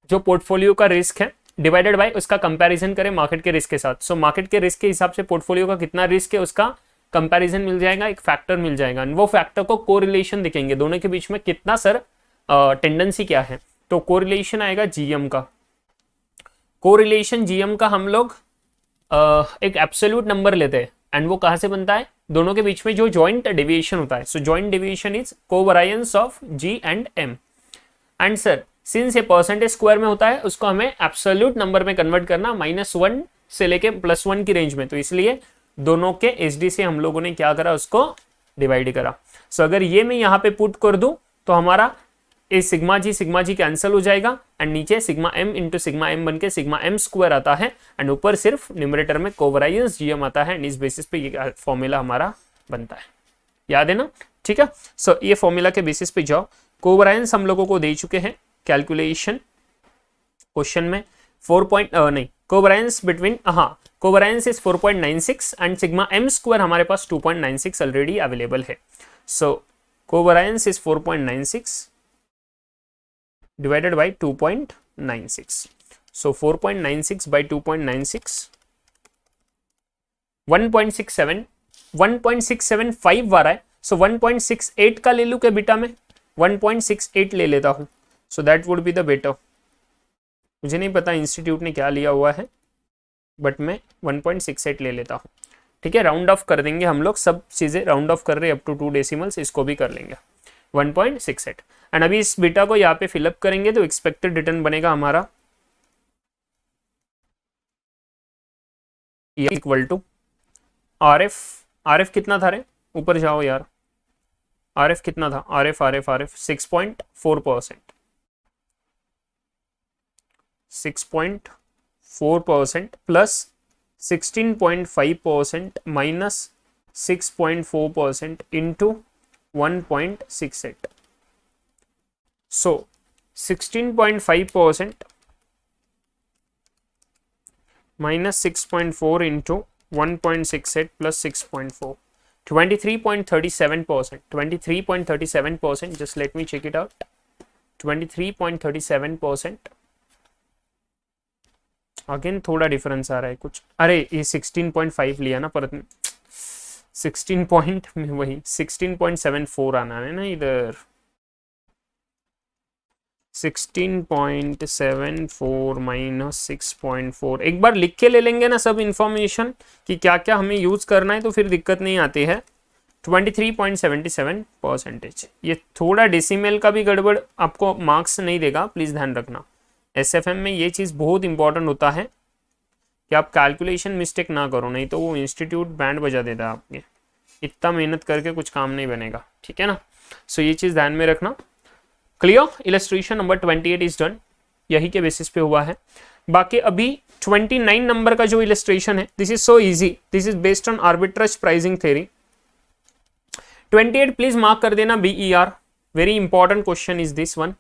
जो पोर्टफोलियो का रिस्क है डिवाइडेड बाय उसका कंपैरिजन करें मार्केट के रिस्क के साथ. सो मार्केट के रिस्क के हिसाब से पोर्टफोलियो का कितना रिस्क है उसका कंपैरिजन मिल जाएगा, एक फैक्टर मिल जाएगा. वो फैक्टर को कोरिलेशन दिखेंगे, दोनों के बीच में कितना सर टेंडेंसी क्या है. तो कोरिलेशन आएगा जीएम का. कोरिलेशन जीएम का हम लोग एक एब्सोल्यूट नंबर लेते हैं एंड वो कहाँ से बनता है, दोनों के बीच में जो जॉइंट डेविएशन होता है. So joint deviation is covariance of G and M. And sir since ये परसेंटेज स्क्वायर में होता है उसको हमें एब्सोल्यूट नंबर में कन्वर्ट करना, -1 से लेके +1 की रेंज में. तो इसलिए दोनों के SD से हम लोगों ने क्या करा, उसको डिवाइड करा. सो अगर ये मैं यहाँ पे पुट कर दूं तो हमारा ये सिग्मा जी कैंसिल हो जाएगा एंड नीचे sigma m into sigma m बन के सिग्मा m स्क्वायर आता है एंड ऊपर सिर्फ न्यूमरेटर में कोवरायंस GM आता है. एंड इस बेसिस पे ये फॉर्मूला हमारा बनता है, याद है ना? ठीक है, सो ये फॉर्मूला के बेसिस पे जाओ. कोवरायंस हम लोगों को दे चुके हैं कैलकुलेशन क्वेश्चन में 4 कोवरेंस बिटवीन, हाँ covariance is 4.96 and sigma m square हमारे पास 2.96 ऑलरेडी अवेलेबल है. So covariance is 4.96 divided by 2.96. So 4.96 by 2.96 1.67 आ रहा है. सो 1.68 का ले लूं क्या बेटा, में 1.68 ले लेता हूं. So that would be the बेटा. मुझे नहीं पता इंस्टीट्यूट ने क्या लिया हुआ है बट मैं 1.68 ले लेता हूँ. ठीक है, राउंड ऑफ कर देंगे हम लोग, सब चीज़ें राउंड ऑफ कर रहे हैं अप टू 2 डेसिमल्स, इसको भी कर लेंगे 1.68. एंड अभी इस बीटा को यहाँ पे फिलअप करेंगे तो एक्सपेक्टेड रिटर्न बनेगा हमारा इक्वल टू RF कितना था रे, ऊपर जाओ यार, RF कितना था, RF 6.4%, 6.4% plus 16.5% minus 6.4% into 1.68. So 16.5% minus 6.4 into 1.68 plus 6.4, 23.37%. 23.37%. Just let me check it out. 23.37%. Again थोड़ा डिफरेंस आ रहा है कुछ. अरे ये 16.5 लिया ना, पर 16 पॉइंट में वही 16.74 आना है ना इधर. 16.74 माइनस 6.4. एक बार लिख के ले लेंगे ना सब इंफॉर्मेशन कि क्या क्या हमें यूज करना है, तो फिर दिक्कत नहीं आती है. 23.77%. ये थोड़ा डेसिमल का भी गड़बड़ आपको मार्क्स नहीं देगा, प्लीज ध्यान रखना. एसएफएम में ये चीज़ बहुत इंपॉर्टेंट होता है कि आप कैलकुलेशन मिस्टेक ना करो, नहीं तो वो इंस्टीट्यूट बैंड बजा देता है आपके. इतना मेहनत करके कुछ काम नहीं बनेगा, ठीक है ना. सो ये चीज़ ध्यान में रखना. Clear. Illustration number 28 is done. यही के बेसिस पे हुआ है. बाकी अभी 29 नंबर का जो इलस्ट्रेशन है, this is so easy. This is based on arbitrage pricing theory. 28 please mark कर देना BER. Very important question is this one.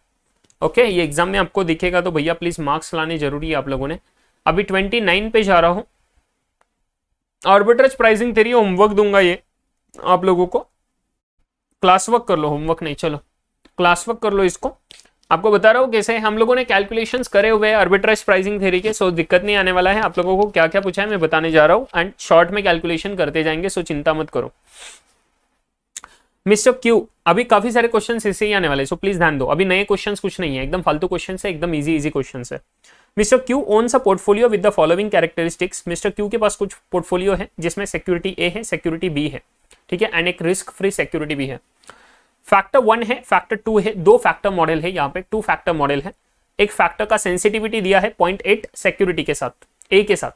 Okay ये एग्जाम में आपको दिखेगा, तो भैया प्लीज मार्क्स लाने जरूरी है आप लोगों ने. अभी 29 पे जा रहा हूं. आर्बिट्रेज प्राइसिंग थ्योरी होमवर्क दूंगा ये आप लोगों को. क्लास वर्क कर लो, होमवर्क नहीं. चलो क्लास वर्क कर लो इसको. आपको बता रहा हूँ कैसे हम लोगों ने कैलकुलेशंस करे हुए हैं आर्बिट्रेज प्राइसिंग थ्योरी के. सो दिक्कत नहीं आने वाला है. आप लोगों को क्या क्या पूछा है मैं बताने जा रहा हूँ, एंड शॉर्ट में कैलकुलेशन करते जाएंगे, सो चिंता मत करो. मिस्टर क्यू, अभी काफी सारे क्वेश्चंस ऐसे ही आने वाले, सो प्लीज ध्यान दो. अभी नए क्वेश्चंस कुछ नहीं है, एकदम फालतू क्वेश्चंस है, एकदम इजी क्वेश्चंस है. Mister Q owns a portfolio with the following characteristics. Mister Q के पास कुछ पोर्टफोलियो है जिसमें सिक्योरिटी ए है, सिक्योरिटी बी है, ठीक है, एंड एक रिस्क फ्री सिक्योरिटी भी है. फैक्टर 1 है, फैक्टर 2 है. दो फैक्टर मॉडल है यहाँ पे, 2 फैक्टर मॉडल है. एक फैक्टर का सेंसिटिविटी दिया है 0.8 सिक्योरिटी के साथ, ए के साथ.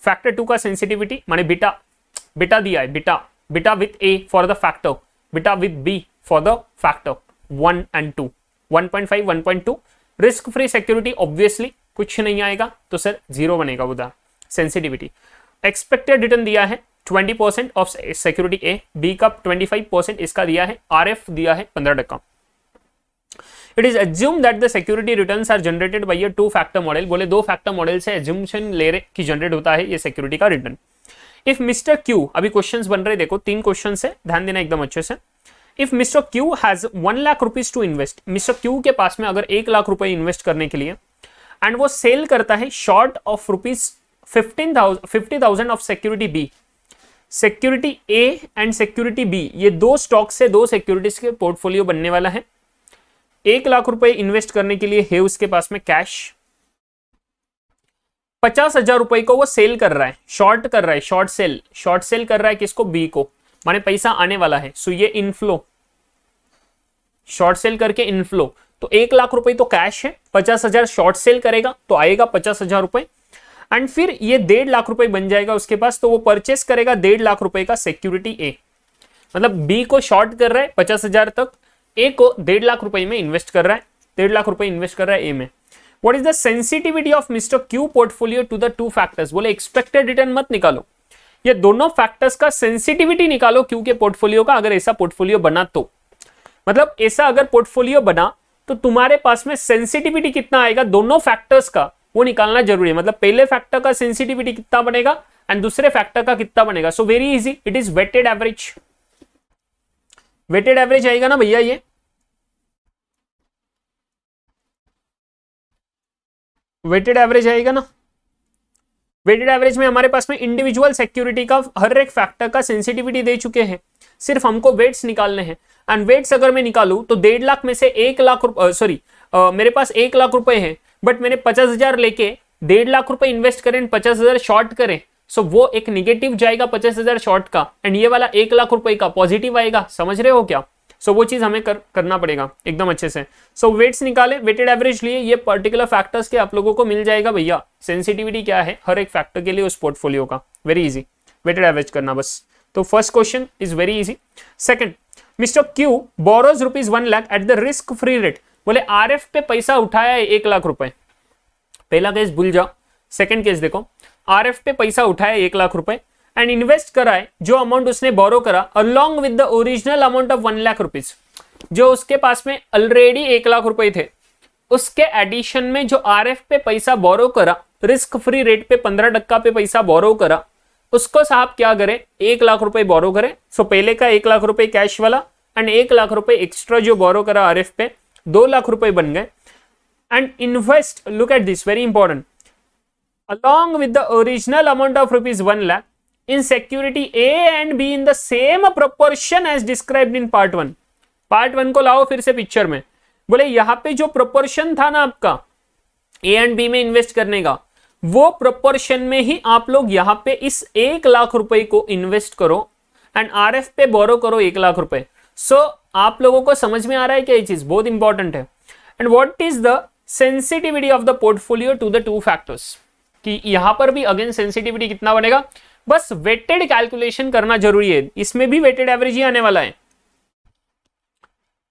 फैक्टर 2 का सेंसिटिविटी माने बीटा दिया है, beta with A for the factor, beta with B for the factor 1 and 2, 1.5 1.2. Risk free security obviously कुछ नहीं आएगा, तो सर 0 बनेगा उधर सेंसिटिविटी. एक्सपेक्टेड रिटर्न दिया है 20% ऑफ सिक्योरिटी ए, बी का 25% इसका दिया है, RF दिया है 15%. It is assume that the security returns are generated by 2 factor model. बोले 2 फैक्टर मॉडल से एज्यूम्पशन ले रहे कि जनरेट होता है ये सिक्योरिटी का रिटर्न. इफ मिस्टर क्यू, अभी क्वेश्चंस बन रहे, देखो 3 क्वेश्चंस है, ध्यान देना एकदम अच्छे से. If Mr Q has 1 lakh rupees to invest. Mr Q के पास में अगर 1 लाख रुपए इन्वेस्ट करने के लिए, एंड वो सेल करता है short of rupees 50,000 of security B. Security A and security B, ये 2 स्टॉक से 2 सिक्योरिटीज के पोर्टफोलियो बनने वाला है. 1 लाख रुपए इन्वेस्ट करने के लिए है उसके पास में कैश. 50,000 रुपए को वो सेल कर रहा है, शॉर्ट कर रहा है, शॉर्ट सेल कर रहा है किसको, बी को, माने पैसा आने वाला है. सो ये इनफ्लो, शॉर्ट सेल करके इनफ्लो. तो 1 लाख रुपए तो कैश है, 50,000 शॉर्ट सेल करेगा तो आएगा 50,000 रुपए, एंड फिर ये 1.5 लाख रुपए बन जाएगा उसके पास. तो वो परचेस करेगा 1.5 लाख रुपए का सिक्योरिटी ए. मतलब बी को शॉर्ट कर रहा है 50,000 तक, ए को 1.5 लाख रुपए में इन्वेस्ट कर रहा है, 1.5 लाख रुपए इन्वेस्ट कर रहा है ए में. What is the sensitivity of Mr. Q portfolio to the 2 factors? बोले एक्सपेक्टेड रिटर्न मत निकालो, ये दोनों फैक्टर्स का सेंसिटिविटी निकालो क्यू के पोर्टफोलियो का. अगर ऐसा पोर्टफोलियो बना तो, मतलब ऐसा अगर पोर्टफोलियो बना तो तुम्हारे पास में सेंसिटिविटी कितना आएगा दोनों फैक्टर्स का, वो निकालना जरूरी है. मतलब पहले फैक्टर का सेंसिटिविटी कितना बनेगा एंड दूसरे फैक्टर का कितना बनेगा. So very easy, it is weighted average. Weighted average आएगा ना भैया, ये वेटेड एवरेज आएगा ना. वेटेड एवरेज में हमारे पास में इंडिविजुअल सिक्योरिटी का हर एक फैक्टर का सेंसिटिविटी दे चुके हैं, सिर्फ हमको वेट्स निकालने हैं. एंड वेट्स अगर मैं निकालूं तो 1.5 लाख में से 1 लाख मेरे पास 1 लाख रुपए हैं, बट मैंने 50,000 लेके 1.5 लाख रुपए इन्वेस्ट करें, 50,000 शॉर्ट करें. सो वो एक निगेटिव जाएगा 50,000 शॉर्ट का, एंड ये वाला 1 लाख रुपए का पॉजिटिव आएगा. समझ रहे हो क्या. सो वो चीज हमें करना पड़ेगा एकदम अच्छे से. सो वेट्स निकाले, वेटेड एवरेज लिए, ये पर्टिकुलर फैक्टर्स के आप लोगों को मिल जाएगा भैया सेंसिटिविटी क्या है हर एक फैक्टर के लिए उस पोर्टफोलियो का. वेरी इजी, वेटेड एवरेज करना बस. तो first question is very easy. Second, mister Q borrows rupees 1 lakh at the risk free rate. बोले RF पे पैसा उठाया है 1 लाख रुपए. पहला केस भूल जाओ, सेकंड केस देखो. आरएफ पे पैसा उठाया 1,00,000 रुपए एंड इन्वेस्ट करा है, जो अमाउंट उसने बोरो करा along with the original amount of 1,00,000 rupees, जो उसके पास में ऑलरेडी 1,00,000 रुपए थे, उसके एडिशन में जो आरएफ पे पैसा बोरो करा, रिस्क फ्री रेट पे 15% पे पैसा बोरो करा, उसको साहब क्या करे, 1,00,000 रुपए बोरो करे। सो पहले का 1,00,000 रुपए कैश वाला एंड 1,00,000 रुपए एक्स्ट्रा जो बोरो करा आरएफ पे, 2,00,000 रुपए बन गए। And invest, look at this, very important, along with the original amount of rupees 1,00,000 in security A and B in the same proportion as described in part 1। Part 1 को लाओ फिर से पिक्चर में, बोले यहाँ पे जो प्रोपोर्शन था ना आपका ए एंड बी में इन्वेस्ट करने का, वो प्रोपोर्शन में ही आप लोग यहाँ पे इस 1,00,000 रुपए को इन्वेस्ट करो एंड आरएफ पे बोरो करो 1,00,000 रुपए। सो आप लोगों को समझ में आ रहा है क्या, ये चीज बहुत इंपॉर्टेंट है। And what is the sensitivity of the portfolio to the two factors, कि यहां पर भी अगेन सेंसिटिविटी कितना बनेगा, बस वेटेड कैलकुलेशन करना जरूरी है। इसमें भी वेटेड एवरेज ही आने वाला है,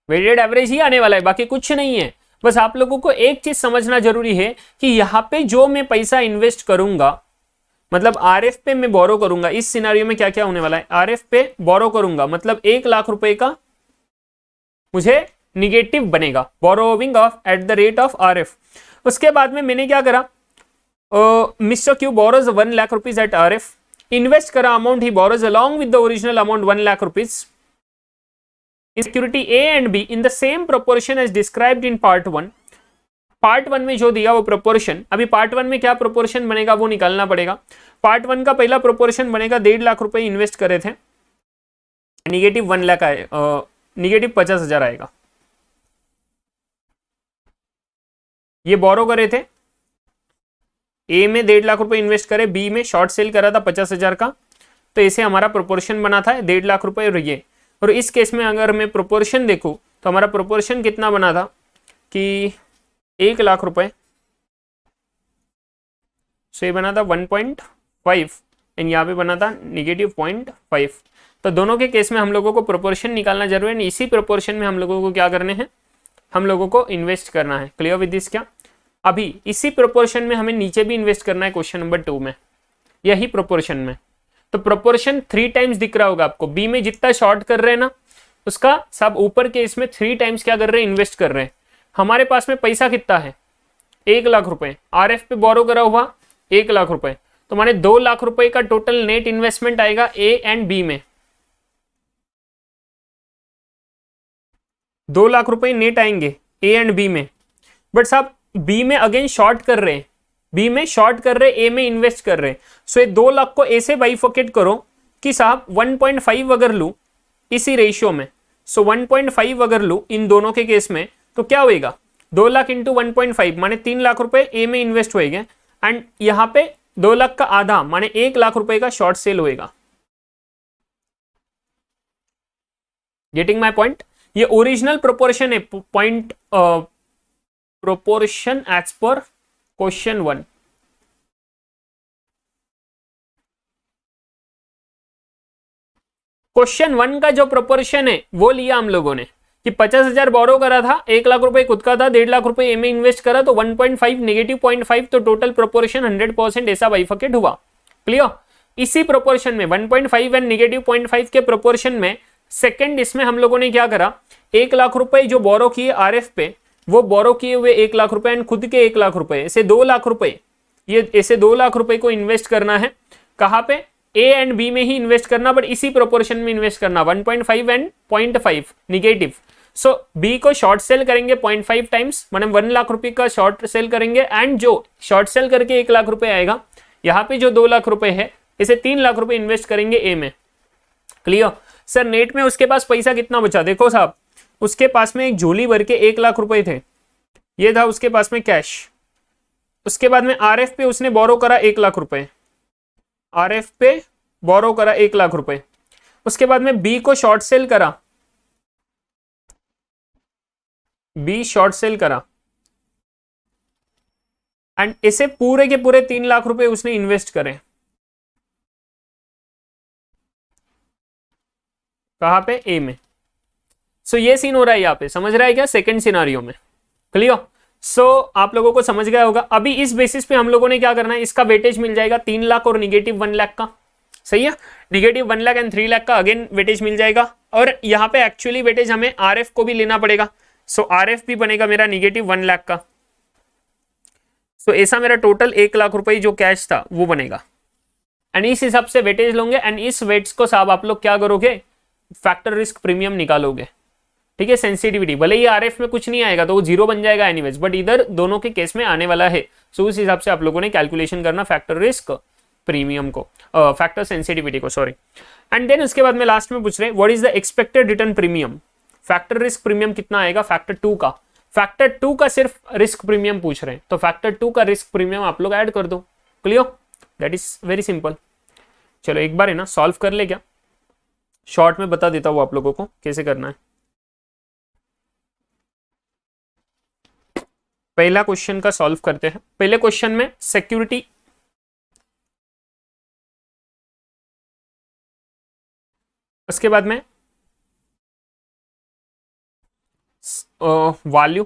वेटेड एवरेज ही आने वाला है, बाकी कुछ नहीं है। बस आप लोगों को एक चीज समझना जरूरी है कि यहां पे जो मैं पैसा इन्वेस्ट करूंगा, मतलब आरएफ पे मैं बोरो करूंगा, इस सिनारियो में क्या क्या होने वाला है, आरएफ पे बोरो करूंगा मतलब 1,00,000 रुपए का मुझे निगेटिव बनेगा, borrowing of at the rate of RF. उसके बाद में मैंने क्या करा, Mr Q borrows 1,00,000 rupees at RF, invest करा अमाउंट ही borrows along with the original amount 1,00,000 rupees in security A and B in the same proportion as described in part 1। Part 1 में जो दिया वो प्रोपोर्शन, अभी पार्ट 1 में क्या proportion बनेगा वो निकालना पड़ेगा। पार्ट 1 का पहला प्रोपोर्शन बनेगा 1,50,000 रुपए इन्वेस्ट करे थे, निगेटिव 1,00,000 आए, निगेटिव 50,000 आएगा। ये बोरो करे थे, ए में 1,50,000 रुपए इन्वेस्ट करे, बी में शॉर्ट सेल करा था 50,000 का, तो ऐसे हमारा प्रोपोर्शन बना था 1,50,000 रुपए और ये। और इस केस में अगर मैं प्रोपोर्शन देखूं तो हमारा प्रोपोर्शन कितना बना था कि 1,00,000 रुपए, सो ये बना था 1.5 एंड यहाँ पे बना था निगेटिव 0.5। तो दोनों के केस में हम लोगों को प्रोपोर्शन निकालना जरूरी है, इसी प्रोपोर्शन में हम लोगों को क्या करने हैं, हम लोगों को इन्वेस्ट करना है। क्लियर विद दिस क्या, अभी इसी प्रोपोर्शन में हमें नीचे भी इन्वेस्ट करना है क्वेश्चन नंबर 2 में, यही प्रोपोर्शन में। तो प्रोपोर्शन 3 टाइम्स दिख रहा होगा आपको, बी में जितना शॉर्ट कर रहे हैं ना उसका सब ऊपर के इसमें 3 टाइम्स क्या कर रहे हैं, इन्वेस्ट कर रहे हैं। हमारे पास में पैसा कितना है, 1,00,000 रुपए, आरएफ पे बोरो करा हुआ 1,00,000 रुपए, तो माने 2,00,000 रुपए का टोटल नेट इन्वेस्टमेंट आएगा ए एंड बी में। 2,00,000 रुपए नेट आएंगे ए एंड बी में, बट साहब बी में अगेन शॉर्ट कर रहे हैं, बी में शॉर्ट कर रहे, ए में इन्वेस्ट कर रहे। सो ये 2,00,000 को ऐसे बाइफोकेट करो कि साहब 1.5 अगर लू इसी रेशियो में, सो 1.5 अगर लू इन दोनों के केस में, तो क्या होएगा 2,00,000 इंटू 1.5 माने 3,00,000 रुपए ए में इन्वेस्ट होएंगे एंड यहाँ पे 2,00,000 का आधा माने 1,00,000 रुपए का शॉर्ट सेल होएगा। गेटिंग माई पॉइंट, ये ओरिजिनल प्रोपोर्शन है, पॉइंट प्रोपोर्शन एज पर क्वेश्चन 1। क्वेश्चन 1 का जो प्रोपोर्शन है वो लिया हम लोगों ने कि 50,000 बोरो करा था, 1,00,000 रुपए खुद का था, 1,50,000 रुपए ए में इन्वेस्ट करा, तो 1.5 नेगेटिव 0.5, तो टोटल प्रोपोर्शन 100% ऐसा बाइफकेट हुआ। क्लियर, इसी प्रोपोर्शन में 1.5 एंड नेगेटिव 0.5 के प्रोपोर्शन में सेकंड इसमें हम लोगों ने क्या करा, 1,00,000 रुपए जो बोरो किए आरएफ पे, वो बोरो किए हुए 1,00,000 रुपए एंड खुद के 1,00,000 रुपए, ऐसे 2,00,000 रुपए, ये ऐसे 2,00,000 रुपए को इन्वेस्ट करना है। कहाँ पे, ए एंड बी में ही इन्वेस्ट करना, बट इसी प्रोपोर्शन में इन्वेस्ट करना, 1.5 एंड 0.5 निगेटिव। सो बी को शॉर्ट सेल करेंगे 0.5 टाइम्स, मतलब 1,00,000 रुपए का शॉर्ट सेल करेंगे एंड जो शॉर्ट सेल करके 1,00,000 रुपए आएगा, यहाँ पे जो 2,00,000 रुपए है इसे 3,00,000 रुपए इन्वेस्ट करेंगे ए में। क्लियर सर, नेट में उसके पास पैसा कितना बचा, देखो साहब उसके पास में एक झोली भर के 1,00,000 रुपए थे, ये था उसके पास में कैश। उसके बाद में आरएफ पे उसने बोरो करा 1,00,000 रुपए, आरएफ पे बोरो करा 1,00,000 रुपए। उसके बाद में बी को शॉर्ट सेल करा, बी शॉर्ट सेल करा एंड इसे पूरे के पूरे 3,00,000 रुपए उसने इन्वेस्ट करे। कहां पे, ए में। सो ये सीन हो रहा है यहाँ पे, समझ रहा है क्या, सेकंड सिनारियो में। क्लियर, सो आप लोगों को समझ गया होगा। अभी इस बेसिस पे हम लोगों ने क्या करना है, इसका वेटेज मिल जाएगा 3 लाख और -1 लाख का, सही है। -1 लाख एंड 3 लाख का अगेन वेटेज मिल जाएगा। और यहाँ पे एक्चुअली वेटेज हमें आरएफ को भी लेना पड़ेगा। सो आरएफ भी बनेगा मेरा -1 लाख का। सो ऐसा मेरा टोटल 1 लाख रुपए जो कैश था वो बनेगा। एंड इस हिसाब से वेटेज लोगे एंड इस वेट्स को साहब आप लोग क्या करोगे, फैक्टर रिस्क प्रीमियम निकालोगे। ठीक है, सेंसिटिविटी भले ही आरएफ में कुछ नहीं आएगा तो वो 0 बन जाएगा एनीवेज, बट इधर दोनों के केस में आने वाला है। सो उस हिसाब से आप लोगों ने कैलकुलेशन करना फैक्टर रिस्क प्रीमियम को, फैक्टर सेंसिटिविटी को, सॉरी। एंड देन उसके बाद में लास्ट में पूछ रहे हैं what is the expected return premium. Factor risk premium कितना आएगा फैक्टर 2 का। फैक्टर 2 का सिर्फ रिस्क प्रीमियम पूछ रहे हैं, तो फैक्टर 2 का रिस्क प्रीमियम आप लोग ऐड कर दो। Clear, that is very simple. चलो एक बार है ना सॉल्व कर ले क्या, शॉर्ट में बता देता हूँ आप लोगों को कैसे करना है। पहला क्वेश्चन का सॉल्व करते हैं। पहले क्वेश्चन में सिक्योरिटी, उसके बाद में वैल्यू,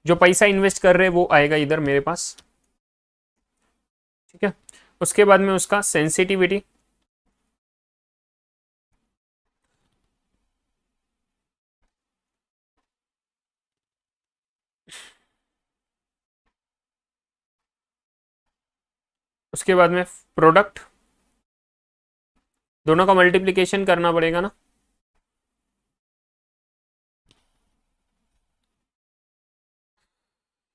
जो पैसा इन्वेस्ट कर रहे हैं वो आएगा इधर मेरे पास, ठीक है। उसके बाद में उसका सेंसिटिविटी, उसके बाद में प्रोडक्ट, दोनों का मल्टीप्लिकेशन करना पड़ेगा ना।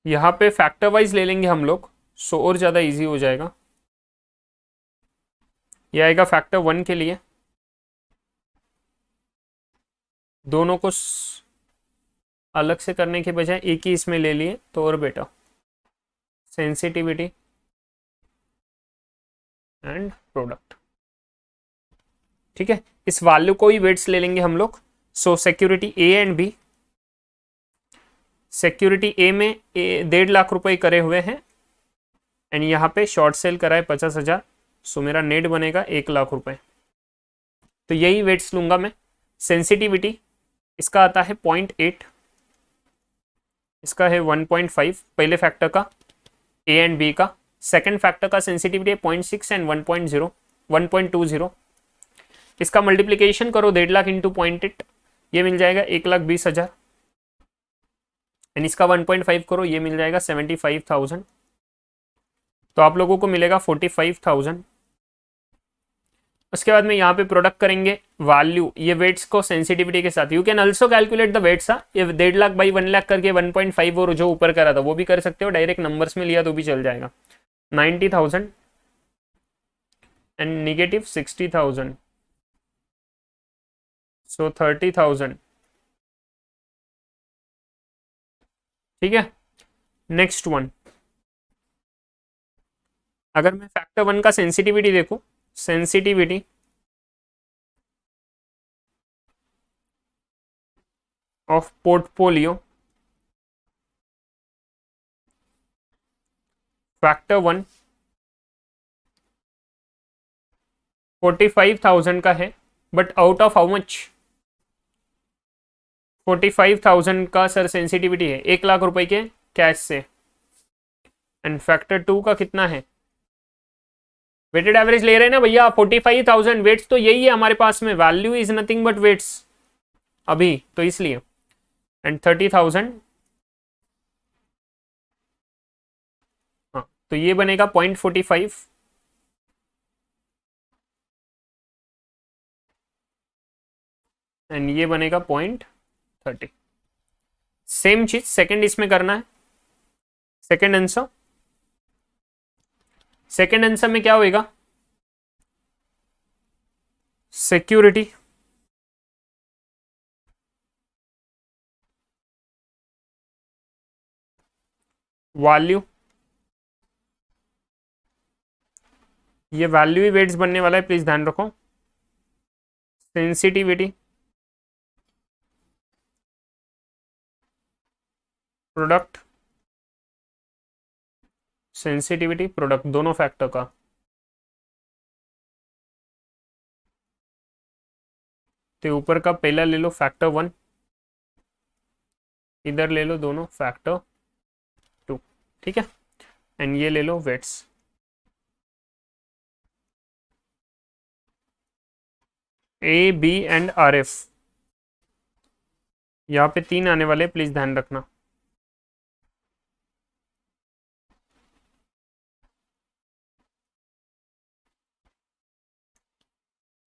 यहाँ पे फैक्टर वाइज ले लेंगे हम लोग, सो और ज़्यादा इजी हो जाएगा। यह आएगा फैक्टर 1 के लिए, दोनों को अलग से करने के बजाय एक ही इसमें ले लिए तो और बेटा। सेंसिटिविटी एंड प्रोडक्ट, ठीक है। इस वैल्यू को ही वेट्स ले लेंगे हम लोग। So security A and B, security A में 1.5 लाख रुपए करे हुए हैं एंड यहाँ पे शॉर्ट सेल करा है 50,000। सो मेरा नेट बनेगा 1 लाख रुपए, तो यही वेट्स लूंगा मैं। सेंसिटिविटी इसका आता है 0.8, इसका है 1.5 पहले फैक्टर का ए एंड बी का। सेकंड फैक्टर का सेंसिटिविटी है 0.6 एंड 1.20। इसका मल्टीप्लीकेशन करो 1.5 लाख इंटू 0.8, ये मिल जाएगा 1,20,000 एंड इसका 1.5 करो, ये मिल जाएगा 75,000। तो आप लोगों को मिलेगा 45,000। उसके बाद में यहाँ पे प्रोडक्ट करेंगे वैल्यू, ये वेट्स को सेंसिटिविटी के साथ। You can also calculate the weights, ये 1.5 लाख बाई 1 लाख करके 1.5 और जो ऊपर करा था वो भी कर सकते हो, डायरेक्ट नंबर्स में लिया तो भी चल जाएगा। 90,000 एंड -60,000, सो 30,000, ठीक है। नेक्स्ट वन, अगर मैं फैक्टर 1 का सेंसिटिविटी देखूं, सेंसिटिविटी ऑफ पोर्टफोलियो फैक्टर 1 45,000 का है, but out of how much, 45,000 का सर सेंसिटिविटी है 1 लाख रुपए के कैश से। एंड फैक्टर 2 का कितना है, वेटेड एवरेज ले रहे हैं ना भैया 45,000, वेट्स तो यही है हमारे पास में, value is nothing but weights अभी, तो इसलिए। एंड 30,000, हाँ तो ये बनेगा 0.45 एंड ये बनेगा 0.30। सेम चीज सेकंड इसमें करना है। सेकंड आंसर, सेकंड आंसर में क्या होएगा, सिक्योरिटी वैल्यू, ये वैल्यू ही वेट्स बनने वाला है, प्लीज ध्यान रखो। सेंसिटिविटी प्रोडक्ट, सेंसिटिविटी प्रोडक्ट दोनों फैक्टर का, तो ऊपर का पहला ले लो फैक्टर 1 इधर ले लो दोनों फैक्टर 2, ठीक है, एंड ये ले लो weights. A B and R F, यहाँ पे 3 आने वाले, प्लीज ध्यान रखना।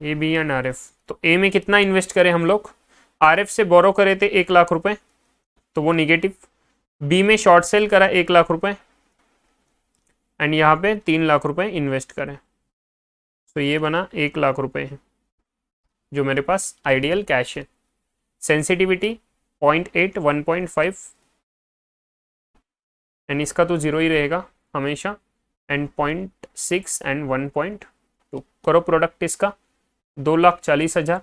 A B and R F, तो ए में कितना इन्वेस्ट करें हम लोग? आर एफ से बोरो करे थे 1 लाख रुपए, तो वो निगेटिव। बी में शॉर्ट सेल करा 1 लाख रुपए, एंड यहाँ पे 3 लाख रुपए इन्वेस्ट करें, तो ये बना 1 लाख रुपए है जो मेरे पास आइडियल कैश है। सेंसिटिविटी 0.8 1.5, एंड इसका तो जीरो ही रहेगा हमेशा, एंड 0.6 एंड 1.2। करो प्रोडक्ट इसका, 2,40,000,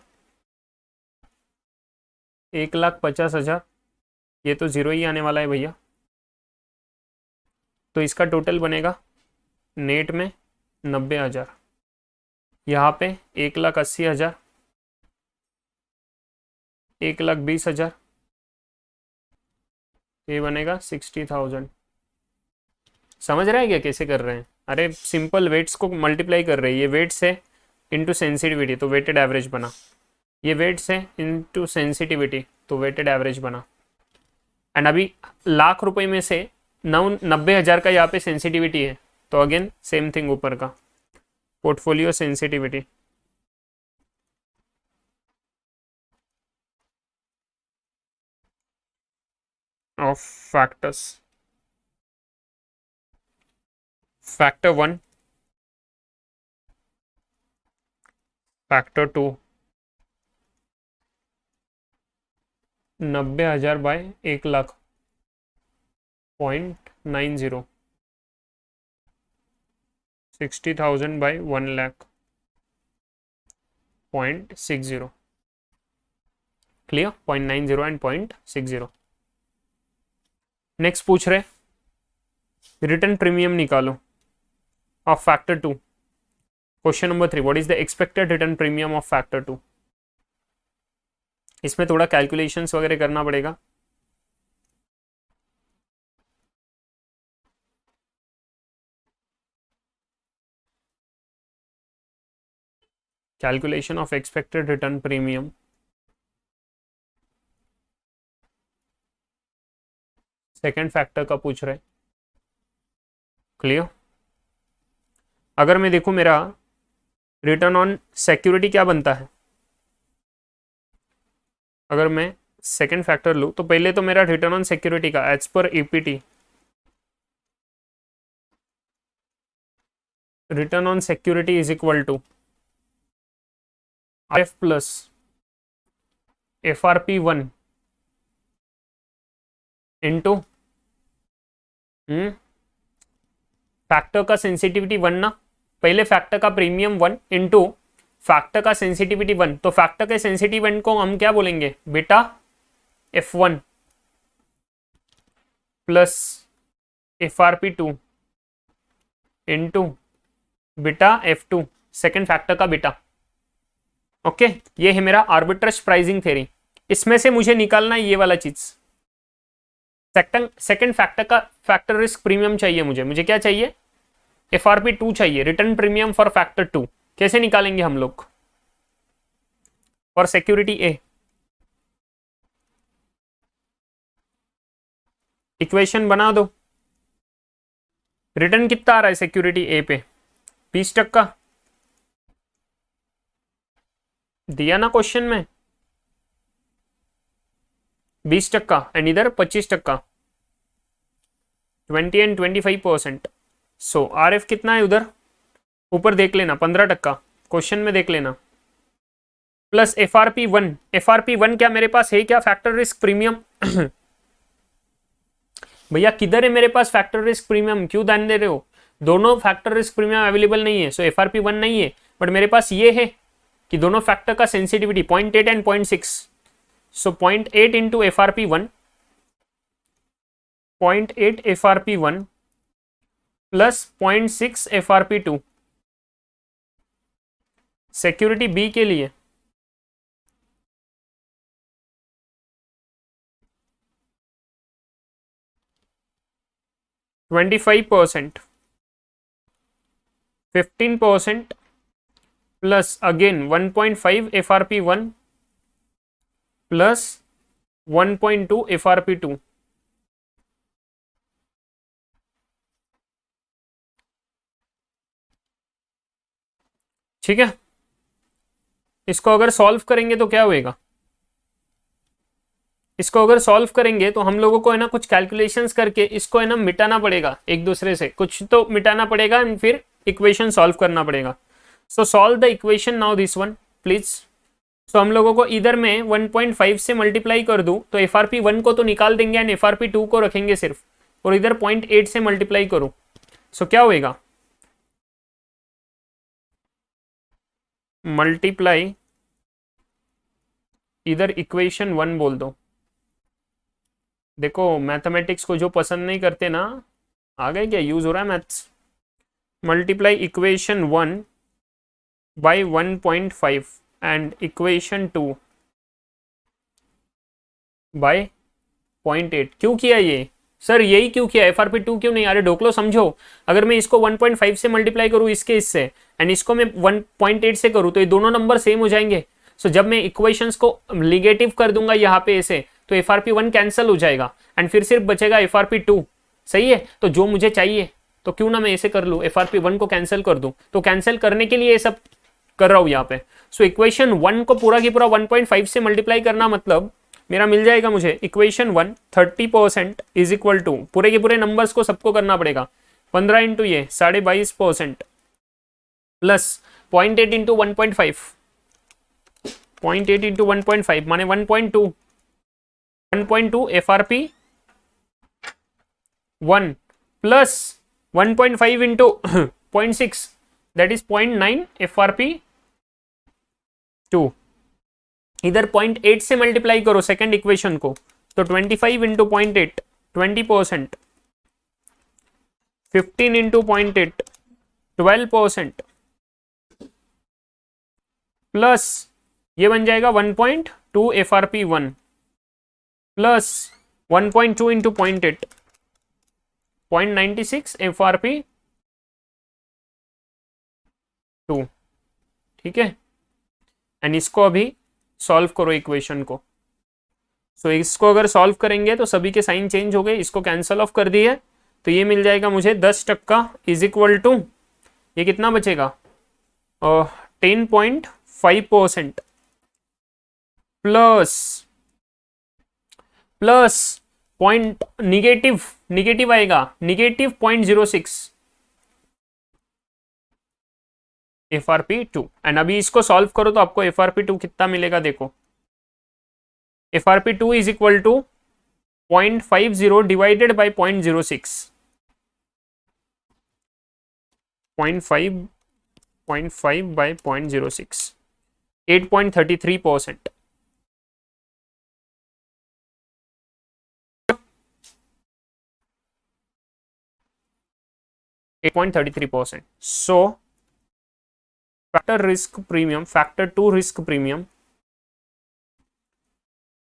1,50,000, ये तो जीरो ही आने वाला है भैया। तो इसका टोटल बनेगा नेट में 90,000, यहाँ पे 1,80,000, 1,20,000, ये बनेगा 60,000। समझ रहे हैं क्या कैसे कर रहे हैं? अरे सिंपल वेट्स को मल्टीप्लाई कर रहे हैं, ये वेट्स है इंटू सेंसिटिविटी तो वेटेड एवरेज बना, ये वेट्स है इंटू सेंसिटिविटी तो वेटेड एवरेज बना। एंड अभी लाख रुपए में से 90,000 का यहाँ पे सेंसिटिविटी है, तो अगेन सेम थिंग ऊपर का portfolio sensitivity. Of factors, factor 1, factor 2, 90,000 by 1 lakh 0.90, 60,000 by 1 lakh 0.60, clear? 0.90 and 0.60। Next पूछ रहे रिटर्न प्रीमियम निकालो of factor 2। Question number 3, what is the expected return premium of factor 2? इसमें थोड़ा कैलकुलेशंस वगैरह करना पड़ेगा। Calculation of expected return premium, second factor का पूछ रहे, क्लियर? अगर मैं देखूं मेरा रिटर्न ऑन सिक्योरिटी क्या बनता है, अगर मैं सेकेंड फैक्टर लूँ तो पहले तो मेरा रिटर्न ऑन सिक्योरिटी का एज पर APT, return on security is equal to F plus FRP1 into factor का सेंसिटिविटी 1 ना, पहले फैक्टर का प्रीमियम 1 इंटू फैक्टर का सेंसिटिविटी 1, तो फैक्टर के सेंसिटिव 1 को हम क्या बोलेंगे? बेटा F1 प्लस FRP2 इंटू बेटा F2, सेकेंड फैक्टर का बेटा। ओके, ये है मेरा आर्बिट्रेज प्राइसिंग थ्योरी। इसमें से मुझे निकालना है ये वाला चीज, सेकंड फैक्टर का फैक्टर रिस्क प्रीमियम चाहिए मुझे क्या चाहिए? FRP2 चाहिए, रिटर्न प्रीमियम फॉर फैक्टर 2। कैसे निकालेंगे हम लोग? फॉर सिक्योरिटी ए, इक्वेशन बना दो। रिटर्न कितना आ रहा है सिक्योरिटी ए पे? 20% दिया ना क्वेश्चन में, 20%, एंड इधर 25%, 20 एंड 25%। सो RF कितना है उधर? ऊपर देख लेना 15%, क्वेश्चन में देख लेना, प्लस FRP1। FRP1 क्या मेरे पास है क्या फैक्टर रिस्क प्रीमियम? भैया किधर है मेरे पास फैक्टर रिस्क प्रीमियम? क्यों ध्यान दे रहे हो? दोनों फैक्टर रिस्क प्रीमियम अवेलेबल नहीं है, सो FRP1 नहीं है, बट मेरे पास ये है कि दोनों फैक्टर का sensitivity 0.8 and 0.6, so 0.8 into FRP1, 0.8 FRP1 plus 0.6 FRP2। Security B के लिए 25%, 15% plus again 1.5 FRP1 plus 1.2 FRP2। ठीक है, इसको अगर सॉल्व करेंगे तो क्या होएगा, इसको अगर सॉल्व करेंगे तो हम लोगों को है ना कुछ कैलकुलेशंस करके इसको है ना मिटाना पड़ेगा, एक दूसरे से कुछ तो मिटाना पड़ेगा एंड फिर इक्वेशन सॉल्व करना पड़ेगा। So solve the equation now this one please. So हम लोगों को इधर में 1.5 से मल्टीप्लाई कर दूं तो FRP1 को तो निकाल देंगे एंड FRP2 को रखेंगे सिर्फ, और इधर 0.8 से मल्टीप्लाई करूं सो क्या होएगा, मल्टीप्लाई इधर इक्वेशन 1 बोल दो। देखो मैथमेटिक्स को जो पसंद नहीं करते ना, आ गए क्या, यूज हो रहा है maths. Multiply equation 1 by 1.5 and equation 2 by 0.8। क्यों किया ये सर, यही क्यों किया, FRP2 क्यों नहीं, अरे ढोकलो समझो। अगर मैं इसको 1.5 से मल्टीप्लाई करूँ इससे एंड इसको मैं 1.8 से करूँ तो ये दोनों नंबर सेम हो जाएंगे। सो जब मैं इक्वेशंस को निगेटिव कर दूंगा यहाँ पे ऐसे तो FRP1 कैंसिल हो जाएगा एंड फिर सिर्फ बचेगा FRP2। सही है, तो जो मुझे चाहिए तो क्यों ना मैं ऐसे कर लूँ, FRP1 को कैंसिल कर दूं। तो कैंसिल करने के लिए ये सब कर रहा हूँ यहाँ पे। सो इक्वेशन 1 को पूरा की पूरा 1.5 से मल्टीप्लाई करना मतलब मेरा मिल जाएगा मुझे इक्वेशन 1 30% इज इक्वल टू, पूरे के पूरे नंबर्स को सबको करना पड़ेगा, 15 इंटू ये 22.5% प्लस 0.8 इंटू 1.5, 0.8 इंटू 1.5 माने 1.2 FRP1 plus 1.5 into 0.6 that is 0.9 FRP2। इधर 0.8 से मल्टीप्लाई करो सेकंड इक्वेशन को तो 25 इंटू 0.8 20%, 15 इंटू 0.8 12% प्लस ये बन जाएगा 1.2 FRP1 प्लस 1.2 इंटू 0.8 0.96 FRP2। ठीक है, एंड इसको अभी सॉल्व करो इक्वेशन को। सो इसको अगर सॉल्व करेंगे तो सभी के साइन चेंज हो गए, इसको कैंसल ऑफ कर दिए तो ये मिल जाएगा मुझे 10% इज इक्वल टू, ये कितना बचेगा 10.5% प्लस पॉइंट निगेटिव आएगा निगेटिव 0.06 FRP2। एंड अभी इसको सॉल्व करो तो आपको FRP2 कितना मिलेगा, देखो FRP2 is equal to 0.50 divided by 0.06, 0.5 by 0.06 8.33%। So factor 2 risk premium,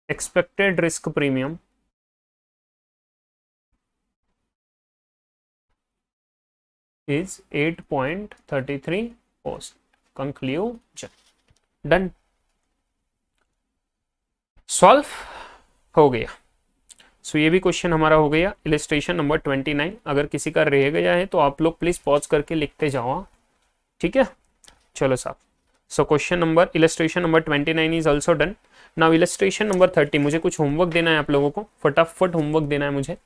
expected risk premium is 8.33%। Conclusion done, solve हो गया। सो ये भी क्वेश्चन हमारा हो गया। इलिस्ट्रेशन नंबर 29, अगर किसी का रह गया है तो आप लोग प्लीज पॉज करके लिखते जाओ, ठीक है। चलो साहब, so question number illustration number 29 is also done. Now illustration number 30, मुझे कुछ होमवर्क देना है आप लोगों को, फटाफट होमवर्क देना है मुझे।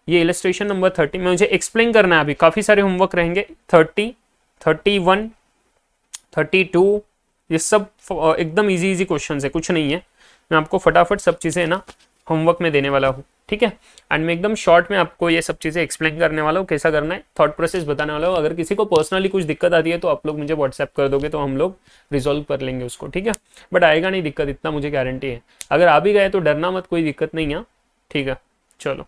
ये इलिस्ट्रेशन नंबर 30 में मुझे एक्सप्लेन करना है, अभी काफ़ी सारे होमवर्क रहेंगे, 30, 31, 32, ये सब एकदम इजी क्वेश्चन है, कुछ नहीं है। मैं आपको फटाफट सब चीज़ें ना होमवर्क में देने वाला हूँ, ठीक है। एंड मैं एकदम शॉर्ट में आपको ये सब चीज़ें एक्सप्लेन करने वाला हूँ, कैसा करना है, थॉट प्रोसेस बताने वाला हूँ। अगर किसी को पर्सनली कुछ दिक्कत आती है तो आप लोग मुझे व्हाट्सएप कर दोगे तो हम लोग रिजॉल्व कर लेंगे उसको, ठीक है। बट आएगा नहीं दिक्कत, इतना मुझे गारंटी है। अगर आ भी गए तो डरना मत, कोई दिक्कत नहीं है, ठीक है। चलो।